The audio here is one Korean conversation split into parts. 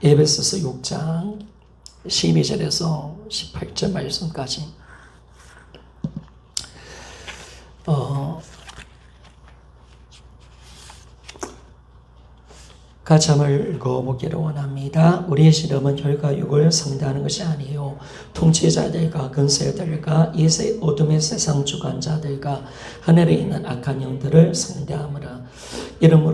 에베소서 6장 12절에서 18절 말씀까지 같이 한번 읽어보기를 원합니다. 우리의 시험은 혈과 육을 상대하는 것이 아니요 통치자들과 근세들과 이 어둠의 세상 주관자들과 하늘에 있는 악한 영들을 상대하므라.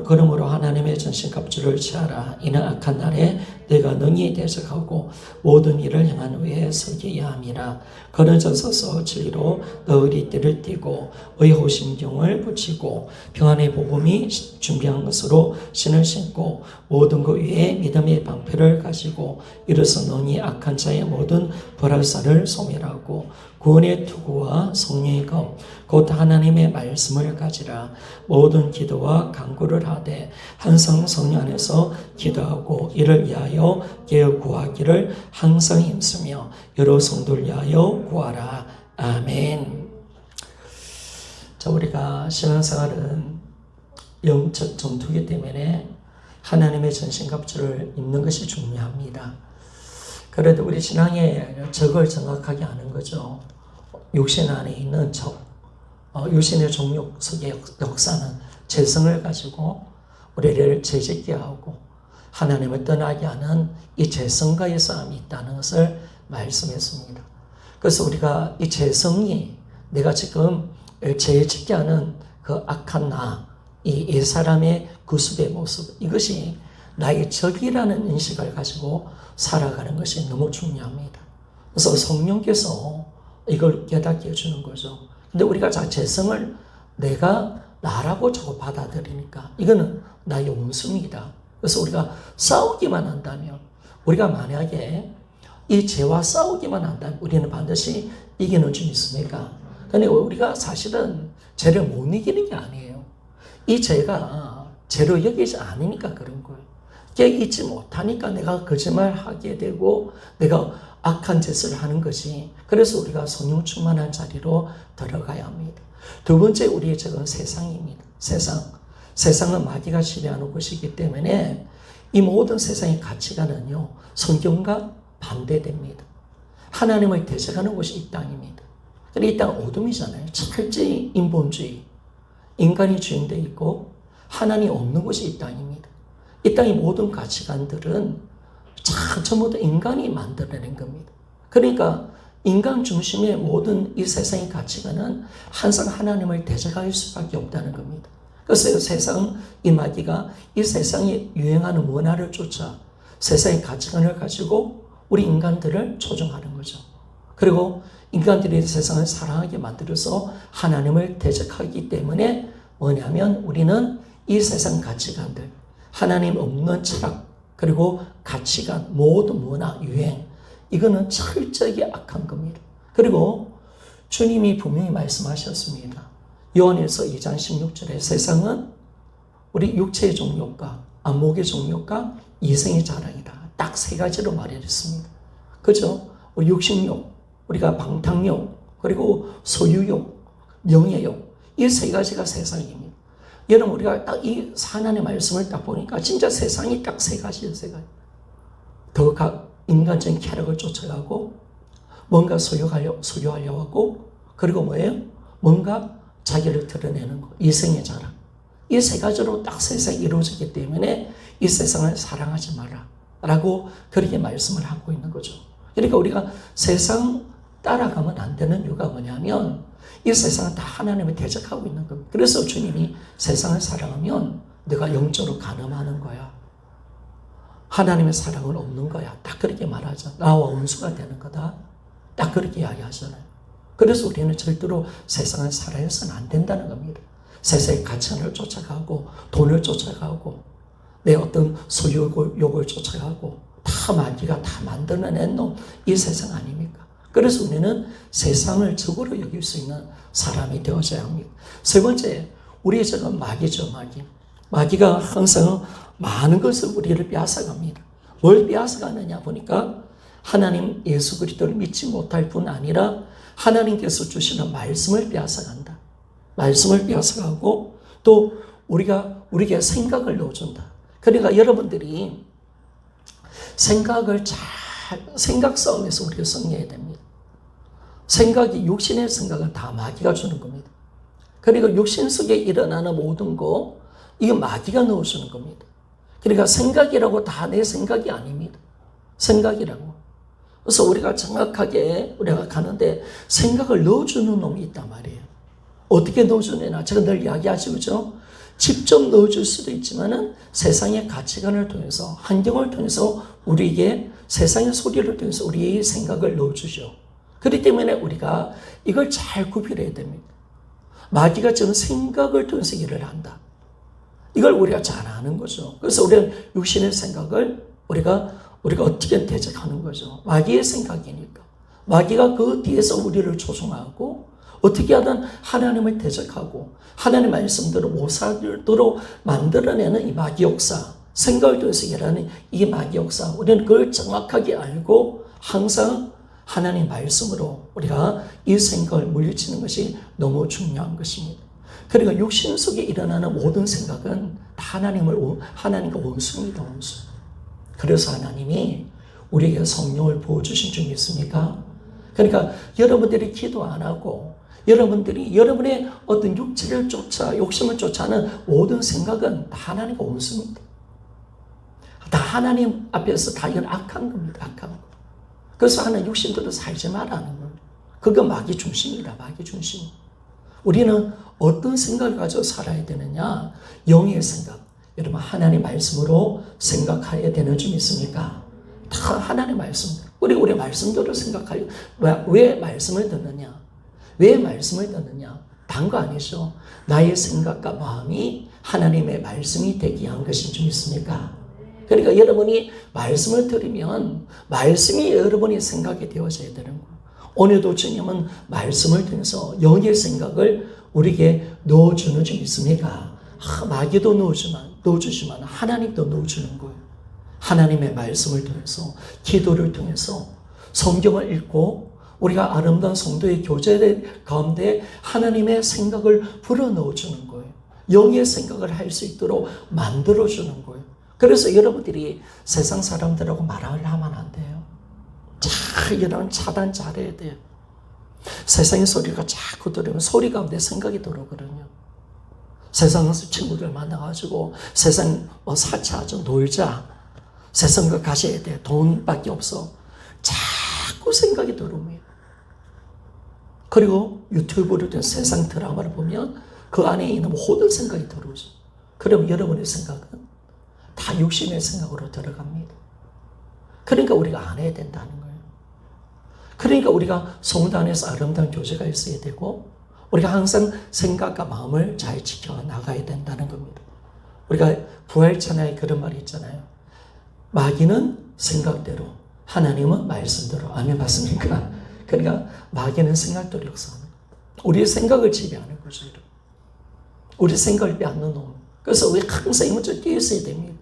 그러므로 하나님의 전신갑주를 취하라. 이는 악한 날에 내가 능히 대적하고 모든 일을 향한 후에 서기야 함이라. 거느져서서 진리로 너희 띠를 띠고 의호심경을 붙이고 평안의 복음이 준비한 것으로 신을 신고 모든 것 위에 믿음의 방패를 가지고 이로써 너희 악한 자의 모든 불알사를 소멸하고 구원의 투구와 성령의 검 곧 하나님의 말씀을 가지라. 모든 기도와 간구를 하되 항상 성령 안에서 기도하고 이를 위하여 깨어 구하기를 항상 힘쓰며 여러 성도를 위하여 구하라. 아멘. 자, 우리가 신앙생활은 영적 전투이기 때문에 하나님의 전신갑주를 입는 것이 중요합니다. 그래도 우리 신앙의 적을 정확하게 아는 거죠. 육신 안에 있는 적, 육신의 종욕 속의 역사는 죄성을 가지고 우리를 죄짓게 하고 하나님을 떠나게 하는 이 죄성과의 싸움이 있다는 것을 말씀했습니다. 그래서 우리가 이 죄성이 내가 지금 죄짓게 하는 그 악한 나, 이 옛사람의 구습의 모습, 이것이 나의 적이라는 인식을 가지고 살아가는 것이 너무 중요합니다. 그래서 성령께서 이걸 깨닫게 해주는 거죠. 근데 우리가 죄성을 내가 나라고 자꾸 받아들이니까 이거는 나의 원수입니다. 그래서 우리가 싸우기만 한다면, 우리가 만약에 이 죄와 싸우기만 한다면 우리는 반드시 이기는 줄 믿습니까? 근데 우리가 사실은 죄를 못 이기는 게 아니에요. 이 죄가 죄로 여기지 않으니까 그런 거예요. 깨닫지 못하니까 내가 거짓말하게 되고 내가 악한 짓을 하는 것이, 그래서 우리가 성령 충만한 자리로 들어가야 합니다. 두 번째, 우리의 적은 세상입니다. 세상은 마귀가 지배하는 곳이기 때문에 이 모든 세상의 가치관은요, 성경과 반대됩니다. 하나님을 대적하는 곳이 이 땅입니다. 그런데 이 땅은 어둠이잖아요. 철저히 인본주의, 인간이 주인되어 있고 하나님 없는 곳이 이 땅입니다. 이 땅의 모든 가치관들은 전부 다 인간이 만들어낸 겁니다. 그러니까 인간 중심의 모든 이 세상의 가치관은 항상 하나님을 대적할 수밖에 없다는 겁니다. 그래서 세상, 이 마귀가 이 세상에 유행하는 문화를 쫓아 세상의 가치관을 가지고 우리 인간들을 조종하는 거죠. 그리고 인간들이 세상을 사랑하게 만들어서 하나님을 대적하기 때문에 뭐냐면 우리는 이 세상 가치관들, 하나님 없는 철학, 그리고 가치관, 모든 문화, 유행, 이거는 철저하게 악한 겁니다. 그리고 주님이 분명히 말씀하셨습니다. 요한일서 2장 16절에 세상은 우리 육체의 종욕과 안목의 종욕과 이생의 자랑이다. 딱 세 가지로 말했습니다. 그죠? 우리 육신욕, 우리가 방탕욕, 그리고 소유욕, 명예욕, 이 세 가지가 세상입니다. 여러분, 우리가 딱 이 하나님의 말씀을 딱 보니까 진짜 세상이 딱 세 가지예요, 세 가지. 더 인간적인 쾌락을 쫓아가고, 뭔가 소유하려 하고, 그리고 뭐예요? 뭔가 자기를 드러내는 거, 이생의 자랑. 이 세 가지로 딱 세상이 이루어지기 때문에 이 세상을 사랑하지 마라 라고 그렇게 말씀을 하고 있는 거죠. 그러니까 우리가 세상 따라가면 안 되는 이유가 뭐냐면 이 세상은 다 하나님을 대적하고 있는 겁니다. 그래서 주님이 세상을 사랑하면 내가 영적으로 가늠하는 거야. 하나님의 사랑은 없는 거야. 딱 그렇게 말하죠. 나와 원수가 되는 거다. 딱 그렇게 이야기하잖아요. 그래서 우리는 절대로 세상을 사랑해서는 안 된다는 겁니다. 세상의 가치관을 쫓아가고 돈을 쫓아가고 내 어떤 소유욕을 쫓아가고 다 마귀가 다 만들어낸 놈, 이 세상 아닙니까? 그래서 우리는 세상을 적으로 여길 수 있는 사람이 되어져야 합니다. 세 번째, 우리의 적은 마귀죠, 마귀. 마귀가 항상 많은 것을 우리를 빼앗아갑니다. 뭘 빼앗아가느냐 보니까 하나님 예수 그리스도를 믿지 못할 뿐 아니라 하나님께서 주시는 말씀을 빼앗아간다. 말씀을 빼앗아가고 또 우리에게 생각을 넣어준다. 그러니까 여러분들이 생각을 생각 싸움에서 우리가 승리해야 됩니다. 생각이, 육신의 생각은 다 마귀가 주는 겁니다. 그리고 육신 속에 일어나는 모든 거, 이거 마귀가 넣어주는 겁니다. 그러니까 생각이라고 다 내 생각이 아닙니다. 생각이라고. 그래서 우리가 정확하게 우리가 가는데 생각을 넣어주는 놈이 있단 말이에요. 어떻게 넣어주느냐? 제가 늘 이야기하죠, 그죠? 직접 넣어줄 수도 있지만은 세상의 가치관을 통해서, 환경을 통해서 우리에게 세상의 소리를 통해서 우리의 생각을 넣어주죠. 그렇기 때문에 우리가 이걸 잘 구별해야 됩니다. 마귀가 지금 생각을 통해서 일을 한다. 이걸 우리가 잘 아는 거죠. 그래서 우리는 육신의 생각을 우리가 어떻게 대적하는 거죠. 마귀의 생각이니까. 마귀가 그 뒤에서 우리를 조종하고 어떻게 하든 하나님을 대적하고 하나님의 말씀대로 못 살도록 만들어내는 이 마귀 역사, 생각을 통해서 일하는 이 마귀 역사, 우리는 그걸 정확하게 알고 항상 하나님 말씀으로 우리가 이 생각을 물리치는 것이 너무 중요한 것입니다. 그러니까 육신 속에 일어나는 모든 생각은 다 하나님과 원수입니다. 원수. 그래서 하나님이 우리에게 성령을 부어주신 줄 믿습니까? 그러니까 여러분들이 기도 안 하고 여러분들이 여러분의 어떤 육체를 쫓아 욕심을 쫓아하는 모든 생각은 다 하나님과 원수입니다. 다 하나님 앞에서 다 이건 악한 겁니다. 악한 거. 그래서 하나님 육신대로 살지 말라는 거예요. 그거 마귀 중심이다. 마귀 중심. 우리는 어떤 생각을 가지고 살아야 되느냐? 영의 생각. 여러분 하나님 말씀으로 생각해야 되는 줄 믿습니까? 다 하나님 말씀. 우리 말씀대로 생각하려. 왜 말씀을 듣느냐? 왜 말씀을 듣느냐? 단 거 아니죠. 나의 생각과 마음이 하나님의 말씀이 되게 한 것인 줄 믿습니까? 그러니까 여러분이 말씀을 들으면 말씀이 여러분의 생각이 되어져야 되는 거예요. 오늘도 주님은 말씀을 통해서 영의 생각을 우리에게 넣어주는 줄 믿습니까? 마귀도 넣어주지만 하나님도 넣어주는 거예요. 하나님의 말씀을 통해서, 기도를 통해서, 성경을 읽고 우리가 아름다운 성도의 교제 가운데 하나님의 생각을 불어넣어주는 거예요. 영의 생각을 할 수 있도록 만들어주는 거예요. 그래서 여러분들이 세상 사람들하고 말을 하면 안 돼요. 여러분 차단 잘해야 돼요. 세상의 소리가 자꾸 들으면 소리 가운데 생각이 들어오거든요. 세상에서 친구들 만나가지고 세상 사차하자, 놀자. 세상과 가셔야 돼. 돈밖에 없어. 자꾸 생각이 들어옵니다. 그리고 유튜브를 통해 세상 드라마를 보면 그 안에 있는 모든 생각이 들어오죠. 그럼 여러분의 생각은 다 육신의 생각으로 들어갑니다. 그러니까 우리가 안 해야 된다는 거예요. 그러니까 우리가 성도 안에서 아름다운 교제가 있어야 되고 우리가 항상 생각과 마음을 잘 지켜나가야 된다는 겁니다. 우리가 부활찬양에 그런 말이 있잖아요. 마귀는 생각대로, 하나님은 말씀대로. 아멘 맞습니까? 그러니까 마귀는 생각대로 역사하는 거예요. 우리의 생각을 지배하는 거죠. 우리 생각을 빼앗는 놈. 그래서 우리 항상 이 문제를 뛰어 있어야 됩니다.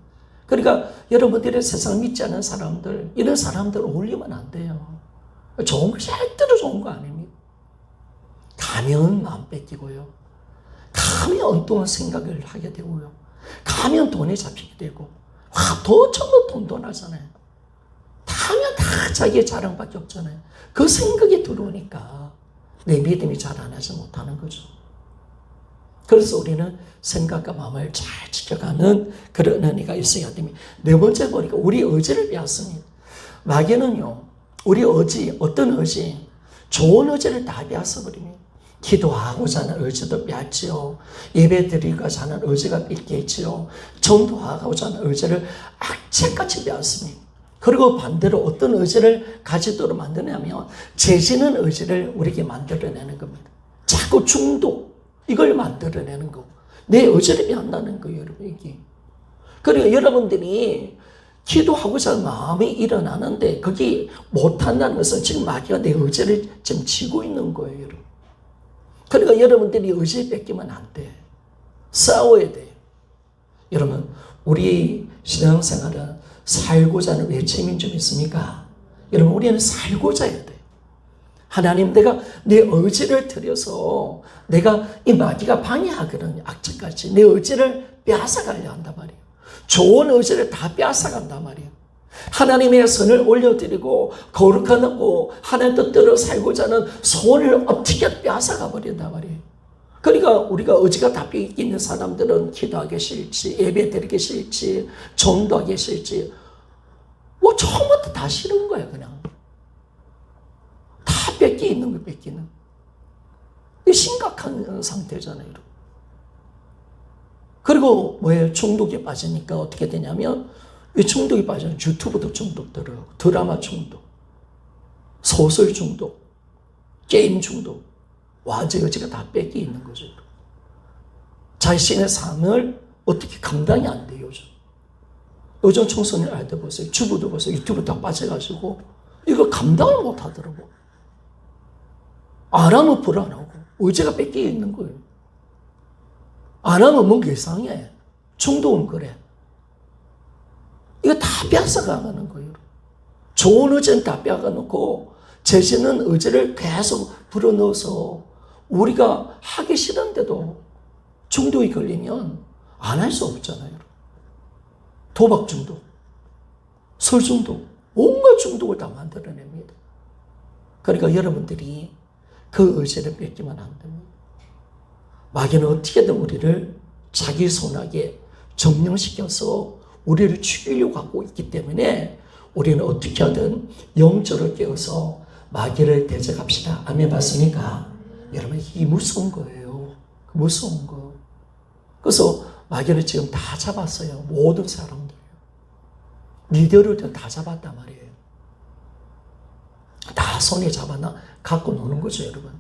그러니까 여러분들의 세상 믿지 않는 사람들, 이런 사람들 어울리면 안 돼요. 좋은 거 절대로 좋은 거 아닙니다. 가면 마음 뺏기고요. 가면 엉뚱한 생각을 하게 되고요. 가면 돈에 잡히게 되고, 더 처음부터 돈 하잖아요. 가면 다 자기의 자랑밖에 없잖아요. 그 생각이 들어오니까 내 믿음이 자라나지 못하는 거죠. 그래서 우리는 생각과 마음을 잘 지켜가는 그런 은혜가 있어야 됩니다. 네 번째 보니까 우리 의지를 빼앗습니다. 마귀는요, 우리 의지, 어떤 의지? 좋은 의지를 다 빼앗아버립니다. 기도하고자 하는 의지도 빼앗지요. 예배 드리고자 하는 의지가 뺏기지요. 전도하고자 하는 의지를 악착같이 빼앗습니다. 그리고 반대로 어떤 의지를 가지도록 만드냐면 죄지는 의지를 우리에게 만들어내는 겁니다. 자꾸 중독, 이걸 만들어내는 거. 내 의지를 빼앗는다는 거예요, 여러분. 이게. 그리고 여러분들이 기도하고자 하는 마음이 일어나는데 그게 못한다는 것은 지금 마귀가 내 의지를 지금 쥐고 있는 거예요, 여러분. 그러니까 여러분들이 의지 뺏기면 안 돼. 싸워야 돼요. 여러분, 우리 신앙생활은 살고자 하는 외침인 줄 믿습니까? 여러분, 우리는 살고자 해야 돼요. 하나님, 내가 내 의지를 들여서 내가 이 마귀가 방해하거든요. 악착같이 내 의지를 빼앗아가려 한단 말이에요. 좋은 의지를 다 빼앗아간단 말이에요. 하나님의 선을 올려드리고 거룩하고 하나님 뜻대로 살고자 하는 소원을 어떻게 빼앗아가 버린단 말이에요. 그러니까 우리가 의지가 다 뺏기는 사람들은 기도하기 싫지, 예배 드리기 싫지, 전도하기 싫지, 뭐 처음부터 다 싫은 거야. 그냥 다 뺏기는 거, 뺏기는. 이 심각한 상태잖아요. 그리고 뭐예요? 중독에 빠지니까 어떻게 되냐면, 이 중독에 빠지면 유튜브도 중독되더라고. 드라마 중독, 소설 중독, 게임 중독. 완전 의지가 다 뺏기 있는 거죠. 자신의 삶을 어떻게 감당이 안 돼요, 요즘. 요즘 청소년 아이들 보세요. 주부도 보세요. 유튜브 다 빠져가지고 이거 감당을 못 하더라고. 안 하면 불안하고 의지가 뺏기 있는 거예요. 안 하면 뭔가 이상해. 중독은 그래. 이거 다 뺏어가는 거예요. 좋은 의지는 다 뺏어놓고 재지는 의지를 계속 불어넣어서 우리가 하기 싫은데도 중독이 걸리면 안 할 수 없잖아요. 도박 중독, 술 중독, 온갖 중독을 다 만들어냅니다. 그러니까 여러분들이 그 의지를 뺏기면 안 됩니다. 마귀는 어떻게든 우리를 자기 손아귀에 점령시켜서 우리를 죽이려고 하고 있기 때문에 우리는 어떻게 하든 영적으로 깨어서 마귀를 대적합시다. 아멘 맞습니까? 여러분 이 무서운 거예요. 무서운 거. 그래서 마귀를 지금 다 잡았어요. 모든 사람들. 리더를 다 잡았단 말이에요. 다 손에 잡아나 갖고 노는 거죠, 여러분.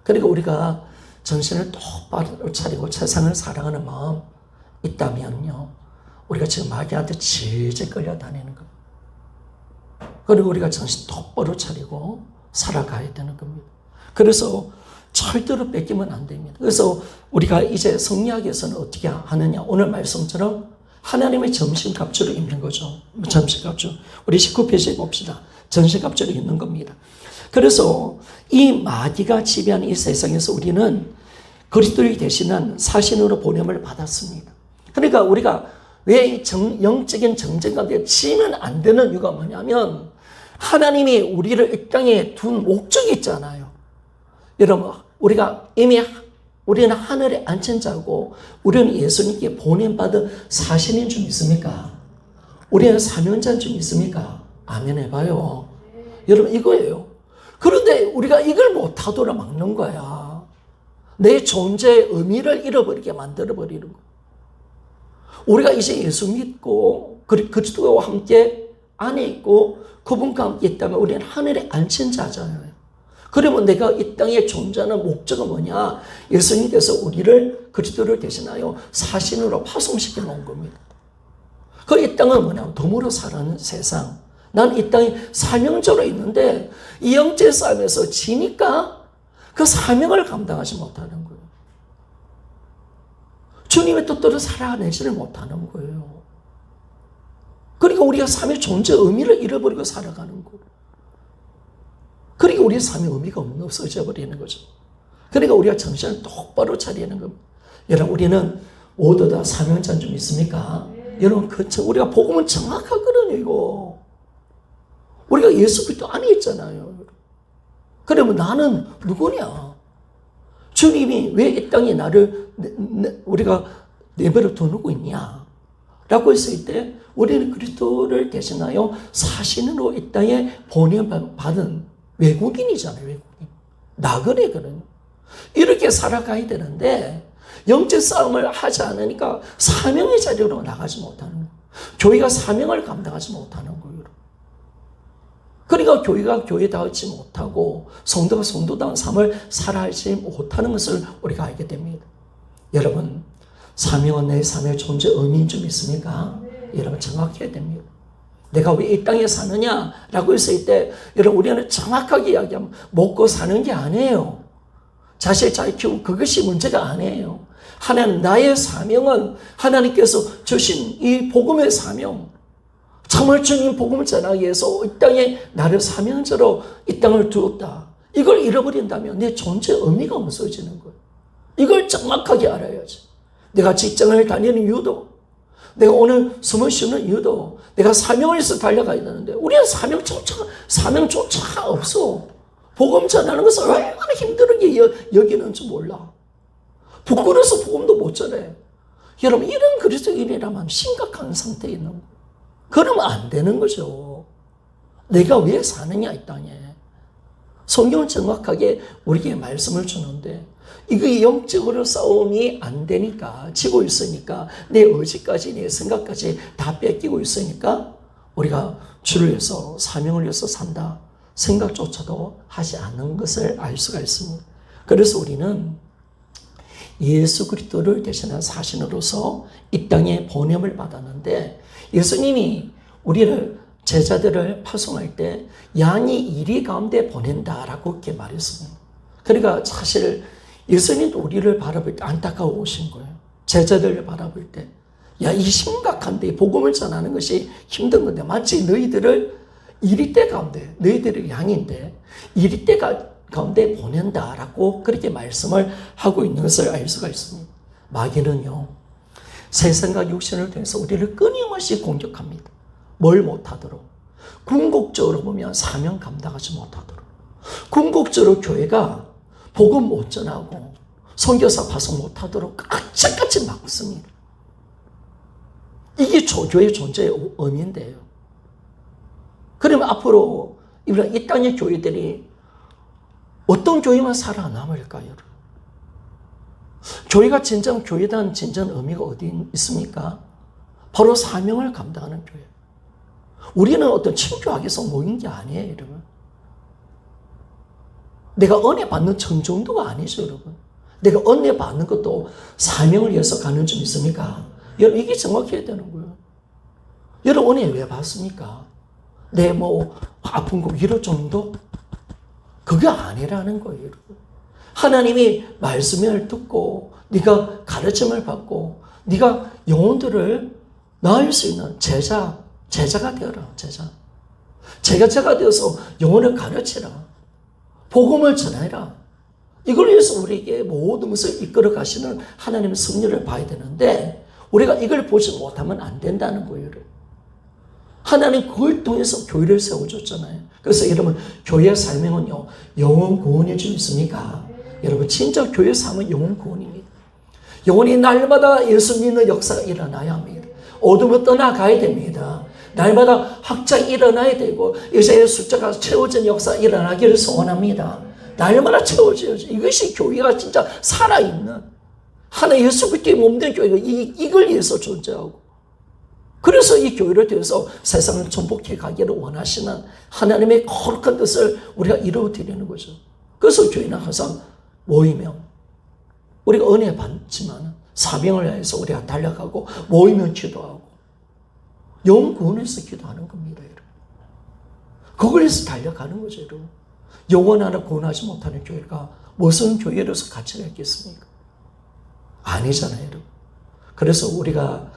그러니까 우리가 정신을 똑바로 차리고 세상을 사랑하는 마음 있다면요, 우리가 지금 마귀한테 질질 끌려다니는 겁니다. 그리고 우리가 정신 똑바로 차리고 살아가야 되는 겁니다. 그래서 절대로 뺏기면 안 됩니다. 그래서 우리가 이제 성리학에서는 어떻게 하느냐, 오늘 말씀처럼 하나님의 전신갑주를 입는 거죠. 전신갑주. 우리 19페이지에 봅시다. 전신갑주를 입는 겁니다. 그래서 이 마귀가 지배하는 이 세상에서 우리는 그리스도를 대신한 사신으로 보냄을 받았습니다. 그러니까 우리가 왜 영적인 전쟁 가운데 지면 안 되는 이유가 뭐냐면 하나님이 우리를 이 땅에 둔 목적이 있잖아요. 여러분, 우리는 하늘에 앉힌 자고 우리는 예수님께 보냄받은 사신인 줄 믿습니까? 우리는 사명자인 줄 믿습니까? 아멘 해봐요. 여러분 이거예요. 그런데 우리가 이걸 못하도록 막는 거야. 내 존재의 의미를 잃어버리게 만들어버리는 거야. 우리가 이제 예수 믿고 그리스도와 함께 안에 있고 그분과 함께 있다면 우리는 하늘에 앉힌 자잖아요. 그러면 내가 이 땅에 존재하는 목적은 뭐냐? 예수님께서 우리를 그리스도를 대신하여 사신으로 파송시켜 놓은 겁니다. 그 이 땅은 뭐냐? 덤으로 사는 세상. 난 이 땅에 사명자로 있는데 이 영적 싸움에서 지니까 그 사명을 감당하지 못하는 거예요. 주님의 뜻대로 살아내지를 못하는 거예요. 그러니까 우리가 삶의 존재 의미를 잃어버리고 살아가는 거예요. 그러니까 우리의 삶의 의미가 없어져 버리는 거죠. 그러니까 우리가 정신을 똑바로 차리는 겁니다. 여러분, 우리는 모두 다 사명자인 줄 믿습니까? 여러분, 우리가 복음은 정확하거든요, 이거. 우리가 예수 그리스도 안에 있잖아요. 그러면 나는 누구냐? 주님이 왜 이 땅에 나를 우리가 내버려 두고 있냐? 라고 했을 때 우리는 그리스도를 대신하여 사신으로 이 땅에 보내받은 외국인이잖아요. 외국인. 나그네거든요. 이렇게 살아가야 되는데 영적 싸움을 하지 않으니까 사명의 자리로 나가지 못하는 거예요. 교회가 사명을 감당하지 못하는 거예요. 그러니까 교회가 교회다우지 못하고 성도가 성도다운 삶을 살아가지 못하는 것을 우리가 알게 됩니다. 여러분, 사명은 내 삶의 존재 의미인 줄 믿습니까? 여러분, 정확해야 됩니다. 내가 왜 이 땅에 사느냐라고 했을 때 여러분, 우리는 정확하게 이야기하면 먹고 사는 게 아니에요. 자식 잘 키우고 그것이 문제가 아니에요. 하나님, 나의 사명은 하나님께서 주신 이 복음의 사명, 정말 주님 복음을 전하기 위해서 이 땅에 나를 사명자로 이 땅을 두었다. 이걸 잃어버린다면 내 존재 의미가 없어지는 거예요. 이걸 정확하게 알아야지. 내가 직장을 다니는 이유도, 내가 오늘 숨을 쉬는 이유도 내가 사명을 위해서 달려가야 되는데 우리는 사명조차 없어. 복음 전하는 것을 얼마나 힘들게 여기는지 몰라. 부끄러워서 복음도 못 전해. 여러분, 이런 그리스도인이라면 심각한 상태에 있는 거예요. 그러면 안 되는 거죠. 내가 왜 사느냐 이 땅에. 성경은 정확하게 우리에게 말씀을 주는데 이거 영적으로 싸움이 안 되니까, 지고 있으니까, 내 의지까지 내 생각까지 다 뺏기고 있으니까 우리가 주를 위해서, 사명을 위해서 산다 생각조차도 하지 않는 것을 알 수가 있습니다. 그래서 우리는 예수 그리스도를 대신한 사신으로서 이 땅에 보냄을 받았는데, 예수님이 우리를, 제자들을 파송할 때 양이 이리 가운데 보낸다라고 그렇게 말했습니다. 그러니까 사실 예수님도 우리를 바라볼 때 안타까우신 거예요. 제자들을 바라볼 때, 야, 이 심각한데 복음을 전하는 것이 힘든 건데 마치 너희들을 이리때 가운데, 너희들이 양인데 이리때 가운데 보낸다라고 그렇게 말씀을 하고 있는 것을 알 수가 있습니다. 마귀는요, 세상과 육신을 통해서 우리를 끊임없이 공격합니다. 뭘 못하도록, 궁극적으로 보면 사명 감당하지 못하도록, 궁극적으로 교회가 복음 못 전하고 선교사 파송 못하도록 악착같이 막습니다. 이게 교회의 존재의 의미인데요. 그러면 앞으로 이 땅의 교회들이 어떤 교회만 살아남을까요? 여러분? 교회가 진정 교회다는 진정 의미가 어디 있습니까? 바로 사명을 감당하는 교회. 우리는 어떤 친교하기 위해서 모인 게 아니에요, 여러분. 내가 은혜 받는 정도가 아니죠, 여러분. 내가 은혜 받는 것도 사명을 위해서 가는 점 있습니까? 여러분, 이게 정확해야 되는 거예요. 여러분, 은혜 왜 받습니까? 내 아픈 거 위로 정도? 그게 아니라는 거예요, 여러분. 하나님이 말씀을 듣고 네가 가르침을 받고 네가 영혼들을 낳을 수 있는 제자가 되어라. 제자가 되어서 영혼을 가르치라. 복음을 전해라. 이걸 위해서 우리에게 모든 것을 이끌어 가시는 하나님의 섭리를 봐야 되는데 우리가 이걸 보지 못하면 안 된다는 거예요. 하나님 그걸 통해서 교회를 세워줬잖아요. 그래서 여러분, 교회의 사명은요, 영혼 구원일 줄 믿습니까? 여러분, 진짜 교회 삶은 영혼 구원입니다. 영혼이 날마다 예수 믿는 역사가 일어나야 합니다. 어둠을 떠나가야 됩니다. 날마다 확장이 일어나야 되고 이제의 숫자가 채워진 역사가 일어나기를 소원합니다. 날마다 채워져야죠. 이것이 교회가 진짜 살아있는 하나 예수 그리스도의 몸된 교회가 이걸 위해서 존재하고, 그래서 이 교회를 통해서 세상을 전복해 가기를 원하시는 하나님의 거룩한 뜻을 우리가 이루어드리는 거죠. 그래서 교회는 항상 모이면 우리가 은혜 받지만 사명을 위해서 우리가 달려가고 모이면 기도하고 영혼 구원해서 기도하는 겁니다, 여러분. 그걸 위해서 달려가는 거죠, 여러분. 영혼 하나 구원하지 못하는 교회가 무슨 교회로서 가치가 있겠습니까? 아니잖아요, 여러분. 그래서 우리가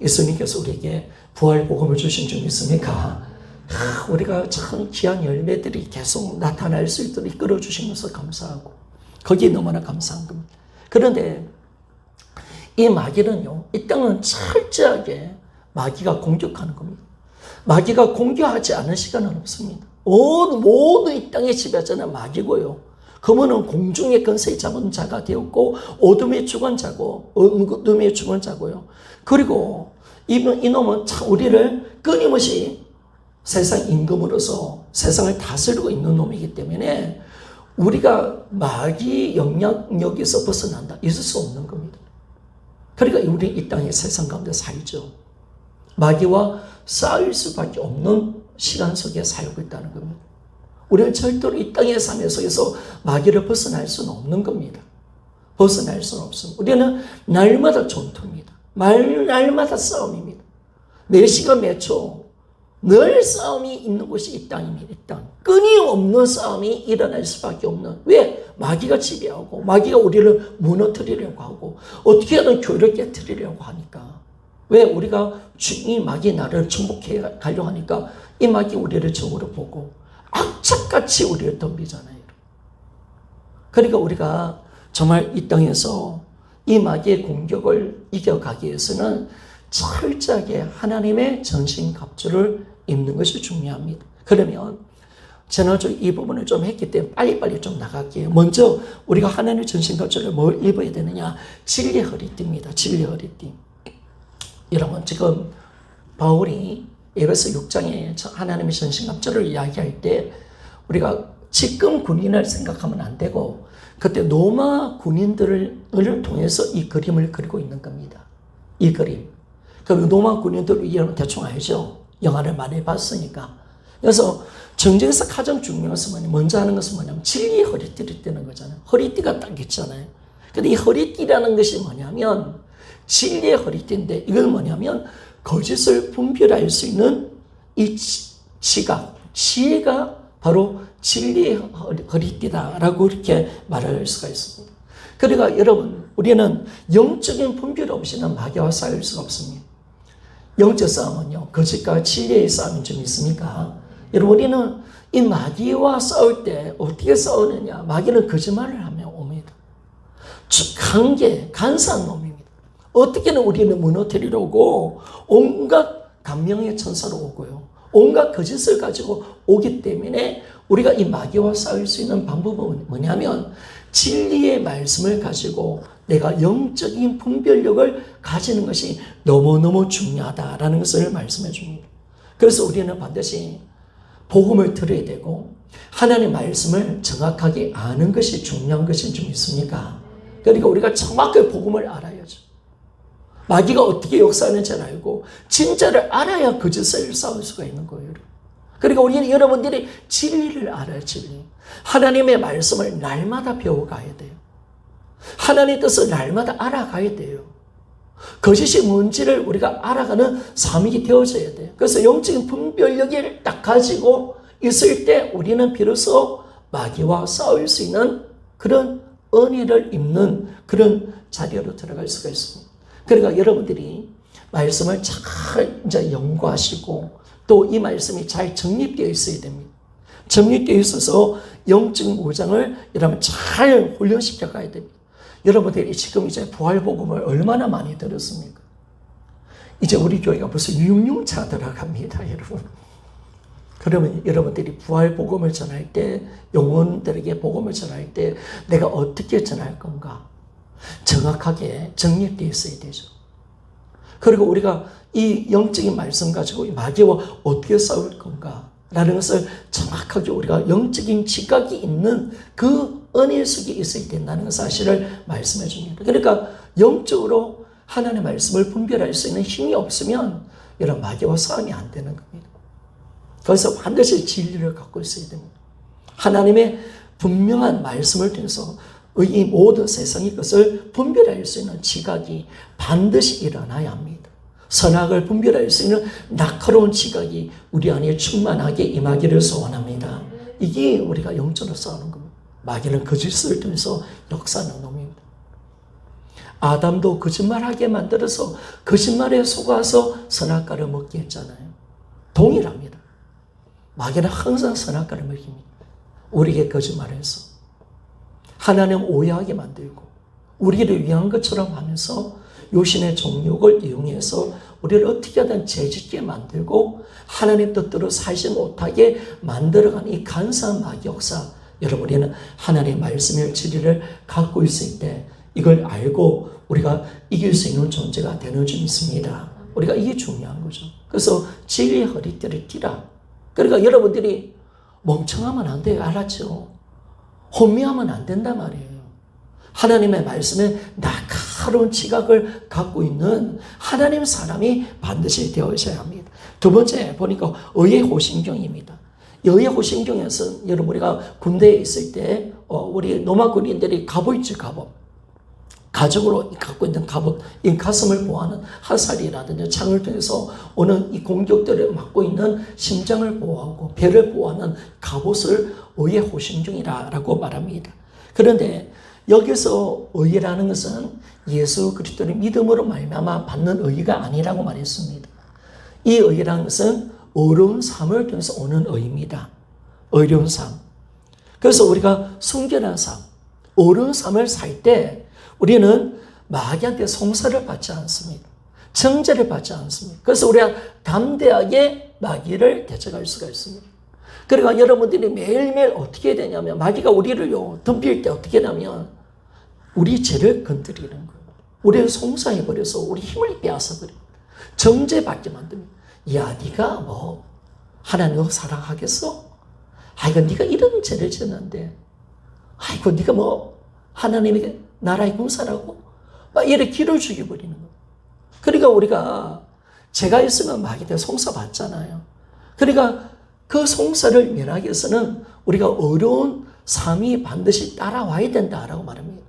예수님께서 우리에게 부활 복음을 주신 줄 믿습니까? 우리가 참 귀한 열매들이 계속 나타날 수 있도록 이끌어 주신 것을 감사하고 거기에 너무나 감사한 겁니다. 그런데 이 마귀는요, 이 땅은 철저하게 마귀가 공격하는 겁니다. 마귀가 공격하지 않은 시간은 없습니다. 모든 이 땅의 지배자는 마귀고요. 그분은 공중의 권세 잡은 자가 되었고 어둠의 주관자고 어둠의 주관자고요. 그리고 이놈은 참 우리를 끊임없이 세상 임금으로서 세상을 다스리고 있는 놈이기 때문에 우리가 마귀 영향력에서 벗어난다, 있을 수 없는 겁니다. 그러니까 우리 이 땅의 세상 가운데 살죠. 마귀와 싸울 수밖에 없는 시간 속에 살고 있다는 겁니다. 우리는 절대로 이 땅의 삶 속에서 마귀를 벗어날 수는 없는 겁니다. 벗어날 수는 없습니다. 우리는 날마다 전투입니다. 날마다 싸움입니다. 매 시간 매 초 늘 싸움이 있는 곳이 이 땅입니다. 이 땅. 끊임없는 싸움이 일어날 수밖에 없는. 왜? 마귀가 지배하고 마귀가 우리를 무너뜨리려고 하고 어떻게든 교회를 깨뜨리려고 하니까. 왜? 우리가 이 마귀 나를 정복해 가려고 하니까 이 마귀 우리를 적으로 보고 악착같이 우리를 덤비잖아요. 그러니까 우리가 정말 이 땅에서 이 마귀의 공격을 이겨가기 위해서는 철저하게 하나님의 전신갑주를 입는 것이 중요합니다. 그러면 지난주 이 부분을 좀 했기 때문에 빨리빨리 좀 나갈게요. 먼저 우리가 하나님의 전신갑주를 뭘 입어야 되느냐? 진리의 허리띠입니다. 진리의 허리띠. 여러분 지금 바울이 에베소 6장에 하나님의 전신갑주를 이야기할 때 우리가 지금 군인을 생각하면 안 되고 그때 로마 군인들을 통해서 이 그림을 그리고 있는 겁니다. 이 그림. 그 로마 군인들 여러분 대충 알죠? 영화를 많이 봤으니까. 그래서 전쟁에서 가장 중요한 것은 뭐냐면 먼저 하는 것은 뭐냐면 진리의 허리띠를 띠는 거잖아요. 허리띠가 딱 있잖아요. 근데 이 허리띠라는 것이 뭐냐면 진리의 허리띠인데 이건 뭐냐면 거짓을 분별할 수 있는 이 지각, 지혜가 바로 진리의 허리띠다라고 이렇게 말할 수가 있습니다. 그러니까 여러분 우리는 영적인 분별 없이는 마귀와 싸울 수가 없습니다. 영적 싸움은요 거짓과 진리의 싸움이 좀 있습니까? 여러분 우리는 이 마귀와 싸울 때 어떻게 싸우느냐? 마귀는 거짓말을 하며 옵니다. 간사한 놈입니다. 어떻게든 우리는 무너뜨리려고 온갖 간명의 천사로 오고요. 온갖 거짓을 가지고 오기 때문에 우리가 이 마귀와 싸울 수 있는 방법은 뭐냐면 진리의 말씀을 가지고 내가 영적인 분별력을 가지는 것이 너무너무 중요하다라는 것을 말씀해 줍니다. 그래서 우리는 반드시 복음을 들어야 되고 하나님의 말씀을 정확하게 아는 것이 중요한 것이 좀 있습니까? 그러니까 우리가 정확하게 복음을 알아야죠. 마귀가 어떻게 역사하는지를 알고 진짜를 알아야 거짓을 싸울 수가 있는 거예요. 그러니까 우리는 여러분들이 진리를 알아야 진리. 하나님의 말씀을 날마다 배워가야 돼요. 하나님의 뜻을 날마다 알아가야 돼요. 거짓이 뭔지를 우리가 알아가는 삶이 되어져야 돼요. 그래서 영적인 분별력을 딱 가지고 있을 때 우리는 비로소 마귀와 싸울 수 있는 그런 은혜를 입는 그런 자리로 들어갈 수가 있습니다. 그러니까 여러분들이 말씀을 잘 이제 연구하시고 또 이 말씀이 잘 정립되어 있어야 됩니다. 정립되어 있어서 영적 무장을 여러분 잘 훈련시켜 가야 됩니다. 여러분들이 지금 이제 부활복음을 얼마나 많이 들었습니까? 이제 우리 교회가 벌써 6년차 들어갑니다, 여러분. 그러면 여러분들이 부활복음을 전할 때, 영혼들에게 복음을 전할 때 내가 어떻게 전할 건가? 정확하게 정립되어 있어야 되죠. 그리고 우리가 이 영적인 말씀 가지고 마귀와 어떻게 싸울 건가? 라는 것을 정확하게 우리가 영적인 지각이 있는 그 은혜 속에 있어야 된다는 사실을 말씀해 줍니다. 그러니까 영적으로 하나님의 말씀을 분별할 수 있는 힘이 없으면 이런 마귀와 싸움이 안 되는 겁니다. 그래서 반드시 진리를 갖고 있어야 됩니다. 하나님의 분명한 말씀을 통해서 이 모든 세상의 것을 분별할 수 있는 지각이 반드시 일어나야 합니다. 선악을 분별할 수 있는 날카로운 지각이 우리 안에 충만하게 임하기를 소원합니다. 이게 우리가 영적으로 싸우는 겁니다. 마귀는 거짓을 통해서 역사하는 놈입니다. 아담도 거짓말하게 만들어서 거짓말에 속아서 선악과를 먹게 했잖아요. 동일합니다. 마귀는 항상 선악과를 먹입니다. 우리에게 거짓말해서 하나님 오해하게 만들고 우리를 위한 것처럼 하면서 요신의 정욕을 이용해서 우리를 어떻게든 죄짓게 만들고 하나님 뜻대로 살지 못하게 만들어가는 이 간사한 마귀 역사, 여러분 우리는 하나님의 말씀의 진리를 갖고 있을 때 이걸 알고 우리가 이길 수 있는 존재가 되는 줄 믿습니다. 우리가 이게 중요한 거죠. 그래서 진리의 허리띠를 띠라. 그러니까 여러분들이 멍청하면 안 돼요. 알았죠? 혼미하면 안 된단 말이에요. 하나님의 말씀에 날카로운 지각을 갖고 있는 하나님 사람이 반드시 되어져야 합니다. 두 번째 보니까 의의 호신경입니다. 의의 호신경에서 여러분 우리가 군대에 있을 때 우리 로마 군인들이 갑옷 있죠, 갑옷. 가죽으로 갖고 있는 갑옷, 이 가슴을 보호하는 화살이라든지 창을 통해서 오는 이 공격들을 막고 있는 심장을 보호하고 배를 보호하는 갑옷을 의의 호신경이라고 말합니다. 그런데 여기서 의라는 것은 예수 그리스도를 믿음으로 말미암아 받는 의가 아니라고 말했습니다. 이 의라는 것은 어려운 삶을 통해서 오는 의입니다. 어려운 삶. 그래서 우리가 순결한 삶, 어려운 삶을 살 때 우리는 마귀한테 송사를 받지 않습니다. 정죄를 받지 않습니다. 그래서 우리가 담대하게 마귀를 대적할 수가 있습니다. 그러니까 여러분들이 매일매일 어떻게 해야 되냐면 마귀가 우리를요 덤빌 때 어떻게 하냐면 우리 죄를 건드리는 거예요. 우리를 송사해버려서 우리 힘을 빼앗아버려요. 정죄받게 만듭니다. 야, 네가 뭐 하나님을 사랑하겠어? 아이고 네가 이런 죄를 지었는데 아이고 네가 뭐 하나님의 나라의 군사라고? 막 이렇게 기를 죽여버리는 거예요. 그러니까 우리가 죄가 있으면 마귀한테 송사받잖아요. 그러니까 그 송사를 면하기 위해서는 우리가 어려운 삶이 반드시 따라와야 된다라고 말합니다.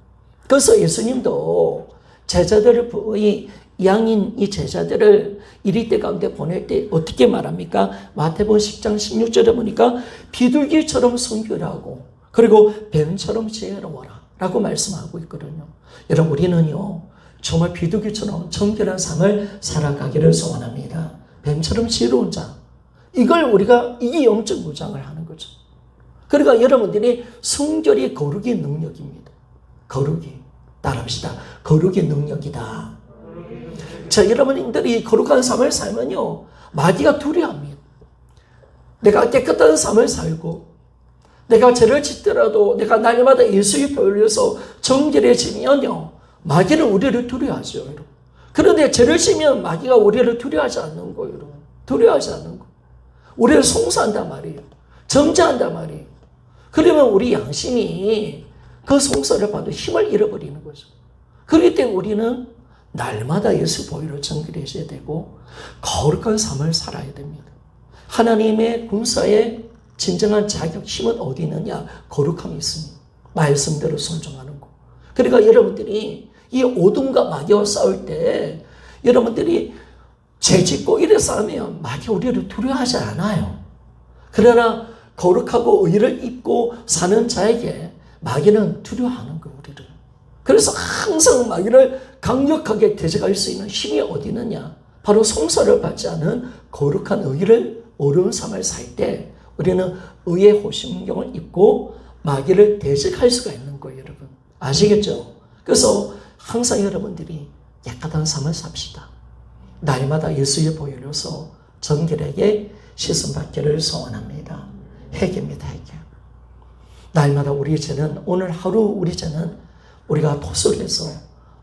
그래서 예수님도 제자들의 양인 이 제자들을 이리 때 가운데 보낼 때 어떻게 말합니까? 마태복음 10장 16절에 보니까 비둘기처럼 순결하고 그리고 뱀처럼 지혜로워라 라고 말씀하고 있거든요. 여러분 우리는요 정말 비둘기처럼 정결한 삶을 살아가기를 소원합니다. 뱀처럼 지혜로운 자, 이걸 우리가 이게 영적 무장을 하는 거죠. 그러니까 여러분들이 순결이 거룩의 능력입니다. 거룩이 따라합시다. 거룩의 능력이다. 자, 여러분들이 거룩한 삶을 살면요 마귀가 두려워합니다. 내가 깨끗한 삶을 살고 내가 죄를 짓더라도 내가 날마다 예수의 보혈을 위해서 정결해지면요 마귀는 우리를 두려워하죠. 여러분. 그런데 죄를 지면 마귀가 우리를 두려워하지 않는 거예요. 여러분. 두려워하지 않는 거. 우리를 송사한단 말이에요. 정죄한단 말이에요. 그러면 우리 양심이 그 송사를 받아 힘을 잃어버리는 거죠. 그렇기 때문에 우리는 날마다 예수 보혈을 정결해져야 되고 거룩한 삶을 살아야 됩니다. 하나님의 군사의 진정한 자격, 힘은 어디 있느냐? 거룩함이 있습니다. 말씀대로 순종하는 거. 그러니까 여러분들이 이 어둠과 마귀와 싸울 때 여러분들이 죄 짓고 이래 싸우면 마귀 우리를 두려워하지 않아요. 그러나 거룩하고 의를 입고 사는 자에게 마귀는 두려워하는 거예요. 우리를. 그래서 항상 마귀를 강력하게 대적할 수 있는 힘이 어디 있느냐? 바로 송사를 받지 않은 거룩한 의를 어려운 삶을 살 때 우리는 의의 호심경을 입고 마귀를 대적할 수가 있는 거예요. 여러분. 아시겠죠? 그래서 항상 여러분들이 깨끗한 삶을 삽시다. 날마다 예수의 보혈로서 정결하게 씻음받기를 소원합니다. 회개입니다. 회개. 날마다 우리 죄는 오늘 하루 우리 죄는 우리가 도술해서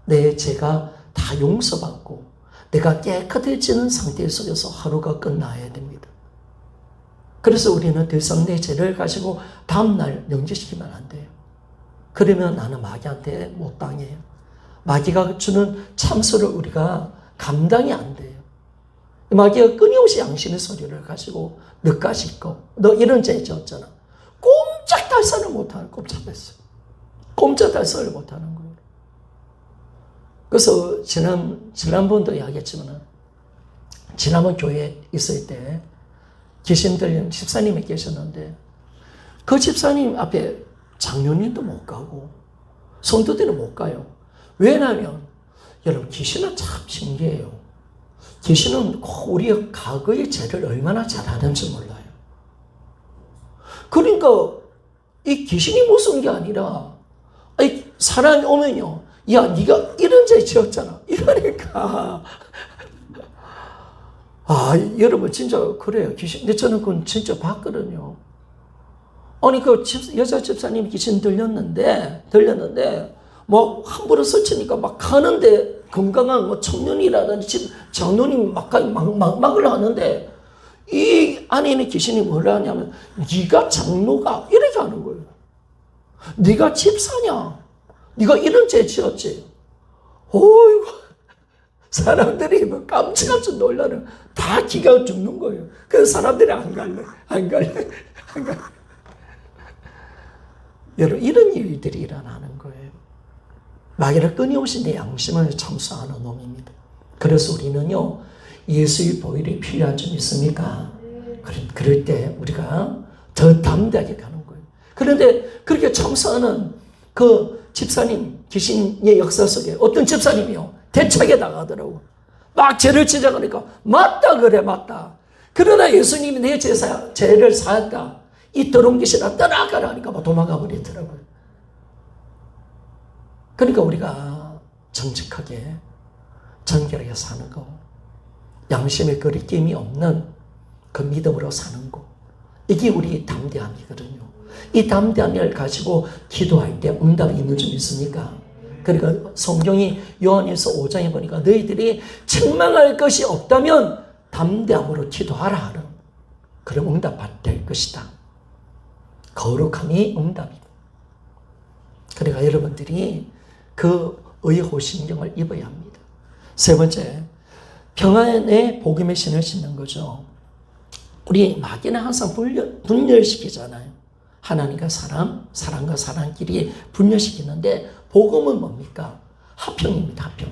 내 죄가 다 용서받고 내가 깨끗해지는 상태 속에서 하루가 끝나야 됩니다. 그래서 우리는 더 이상 내 죄를 가지고 다음날 연기시키면 안 돼요. 그러면 나는 마귀한테 못 당해요. 마귀가 주는 참소를 우리가 감당이 안 돼요. 마귀가 끊임없이 양심의 소리를 가지고 너까지 있고 너 이런 죄 지었잖아. 꼼짝달싹을 못하는 꼼짝달싹을 못하는 거예요. 그래서 지난번도 이야기했지만 지난번 교회에 있을 때 귀신 들린 집사님이 계셨는데 그 집사님 앞에 장로님도 못 가고 성도들은 못 가요. 왜냐하면 여러분 귀신은 참 신기해요. 귀신은 우리의 과거의 죄를 얼마나 잘 아는지 몰라요. 그러니까 이 귀신이 무서운 게 아니라 사람이 오면요. 야 네가 이런 죄 지었잖아. 이러니까 여러분 진짜 그래요. 귀신. 근데 저는 그건 진짜 봤거든요. 아니 그 여자 집사님이 귀신 들렸는데 뭐 함부로 설치니까 막 가는데 건강한 뭐 청년이라든지 장로님 막을 하는데 이 안에 있는 귀신이 뭐라 하냐면 네가 장로가 이렇게 하는 거예요. 네가 집사냐? 네가 이런 죄 지었지? 어이구 사람들이 뭐 깜짝깜짝 놀라는 다 기가 죽는 거예요. 그래서 사람들이 안 갈래. 여러분 이런 일들이 일어나는 거예요. 마귀는 끊임없이 내 양심을 참수하는 놈입니다. 그래서 우리는요 예수의 보혈이 필요한 점 있습니까? 그럴 때 우리가 더 담대하게 가는 거예요. 그런데 그렇게 참수하는 그 집사님 귀신의 역사 속에 어떤 집사님이요 대책에 나가더라고. 막 죄를 지적하니까 맞다 그래 맞다. 그러나 예수님이 내 죄를 사했다. 이 더러운 귀신아 떠나가라 하니까 막 도망가 버리더라고요. 그러니까 우리가 정직하게 정결하게 사는 거, 양심의 거리낌이 없는 그 믿음으로 사는 거, 이게 우리 담대함이거든요. 이 담대함을 가지고 기도할 때 응답이 있는 줄 믿습니까? 그러니까 성경이 요한일서 5장에 보니까 너희들이 책망할 것이 없다면 담대함으로 기도하라 하는, 그럼 응답될 것이다. 거룩함이 응답이고. 그러니까 여러분들이 그 의호신경을 입어야 합니다. 세 번째, 평안의 복음의 신을 신는 거죠. 우리 마귀는 항상 분열시키잖아요. 하나님과 사람, 사람과 사람끼리 분열시키는데 복음은 뭡니까? 화평입니다. 화평.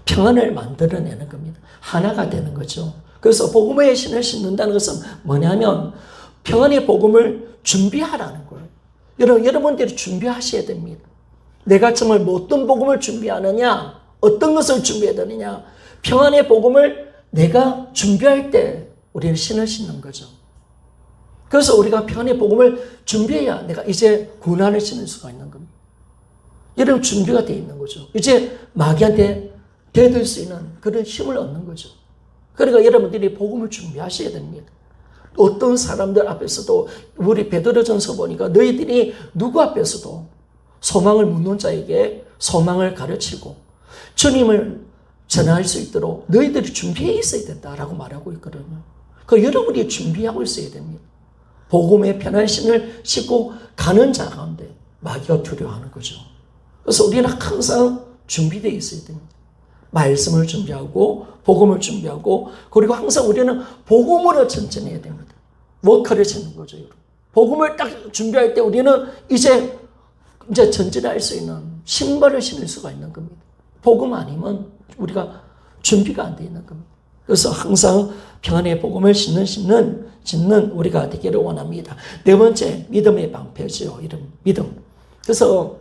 평안을 만들어내는 겁니다. 하나가 되는 거죠. 그래서 복음의 신을 신는다는 것은 뭐냐면 평안의 복음을 준비하라는 거예요. 여러분들이 준비하셔야 됩니다. 내가 정말 어떤 복음을 준비하느냐, 어떤 것을 준비해야 되느냐, 평안의 복음을 내가 준비할 때 우리는 신을 신는 거죠. 그래서 우리가 평안의 복음을 준비해야 내가 이제 고난을 신을 수가 있는 겁니다. 여러분 준비가 되어 있는 거죠. 이제 마귀한테 대들 수 있는 그런 힘을 얻는 거죠. 그러니까 여러분들이 복음을 준비하셔야 됩니다. 어떤 사람들 앞에서도, 우리 베드로전서 보니까 너희들이 누구 앞에서도 소망을 묻는 자에게 소망을 가르치고 주님을 전할 수 있도록 너희들이 준비해 있어야 된다라고 말하고 있거든요. 그 여러분이 준비하고 있어야 됩니다. 복음의 편한 신을 싣고 가는 자 가운데 마귀가 두려워하는 거죠. 그래서 우리는 항상 준비되어 있어야 됩니다. 말씀을 준비하고 복음을 준비하고, 그리고 항상 우리는 복음으로 전진해야 됩니다. 워커를 짓는 거죠. 여러분. 복음을 딱 준비할 때 우리는 이제 전진할 수 있는 신발을 신을 수가 있는 겁니다. 복음 아니면 우리가 준비가 안 되어 있는 겁니다. 그래서 항상 평안의 복음을 짓는 우리가 되기를 원합니다. 네 번째, 믿음의 방패죠. 이런 믿음. 그래서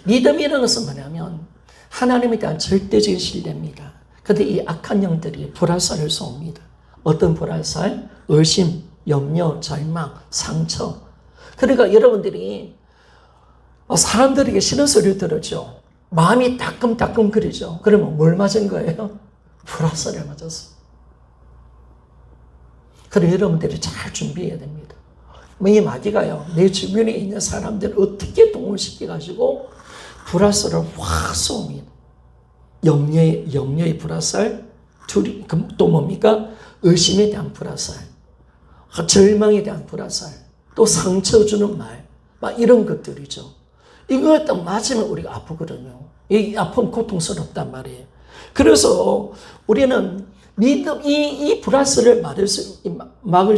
믿음이라는 것은 뭐냐면 하나님에 대한 절대적인 신뢰입니다. 그런데 이 악한 영들이 불화살을 쏩니다. 어떤 불화살? 의심, 염려, 절망, 상처. 그러니까 여러분들이 사람들에게 싫은 소리를 들었죠. 마음이 따끔따끔 그리죠. 그러면 뭘 맞은 거예요? 불화살을 맞았어. 그래서 여러분들이 잘 준비해야 됩니다. 이 마귀가요, 내 주변에 있는 사람들을 어떻게 동원시켜가지고 불화살을 확 쏩니다. 염려의 불화살, 또 뭡니까? 의심에 대한 불화살, 절망에 대한 불화살, 또 상처 주는 말, 막 이런 것들이죠. 이걸 딱 맞으면 우리가 아프거든요. 이 아픔 고통스럽단 말이에요. 그래서 우리는 믿음, 이 불화살을 막을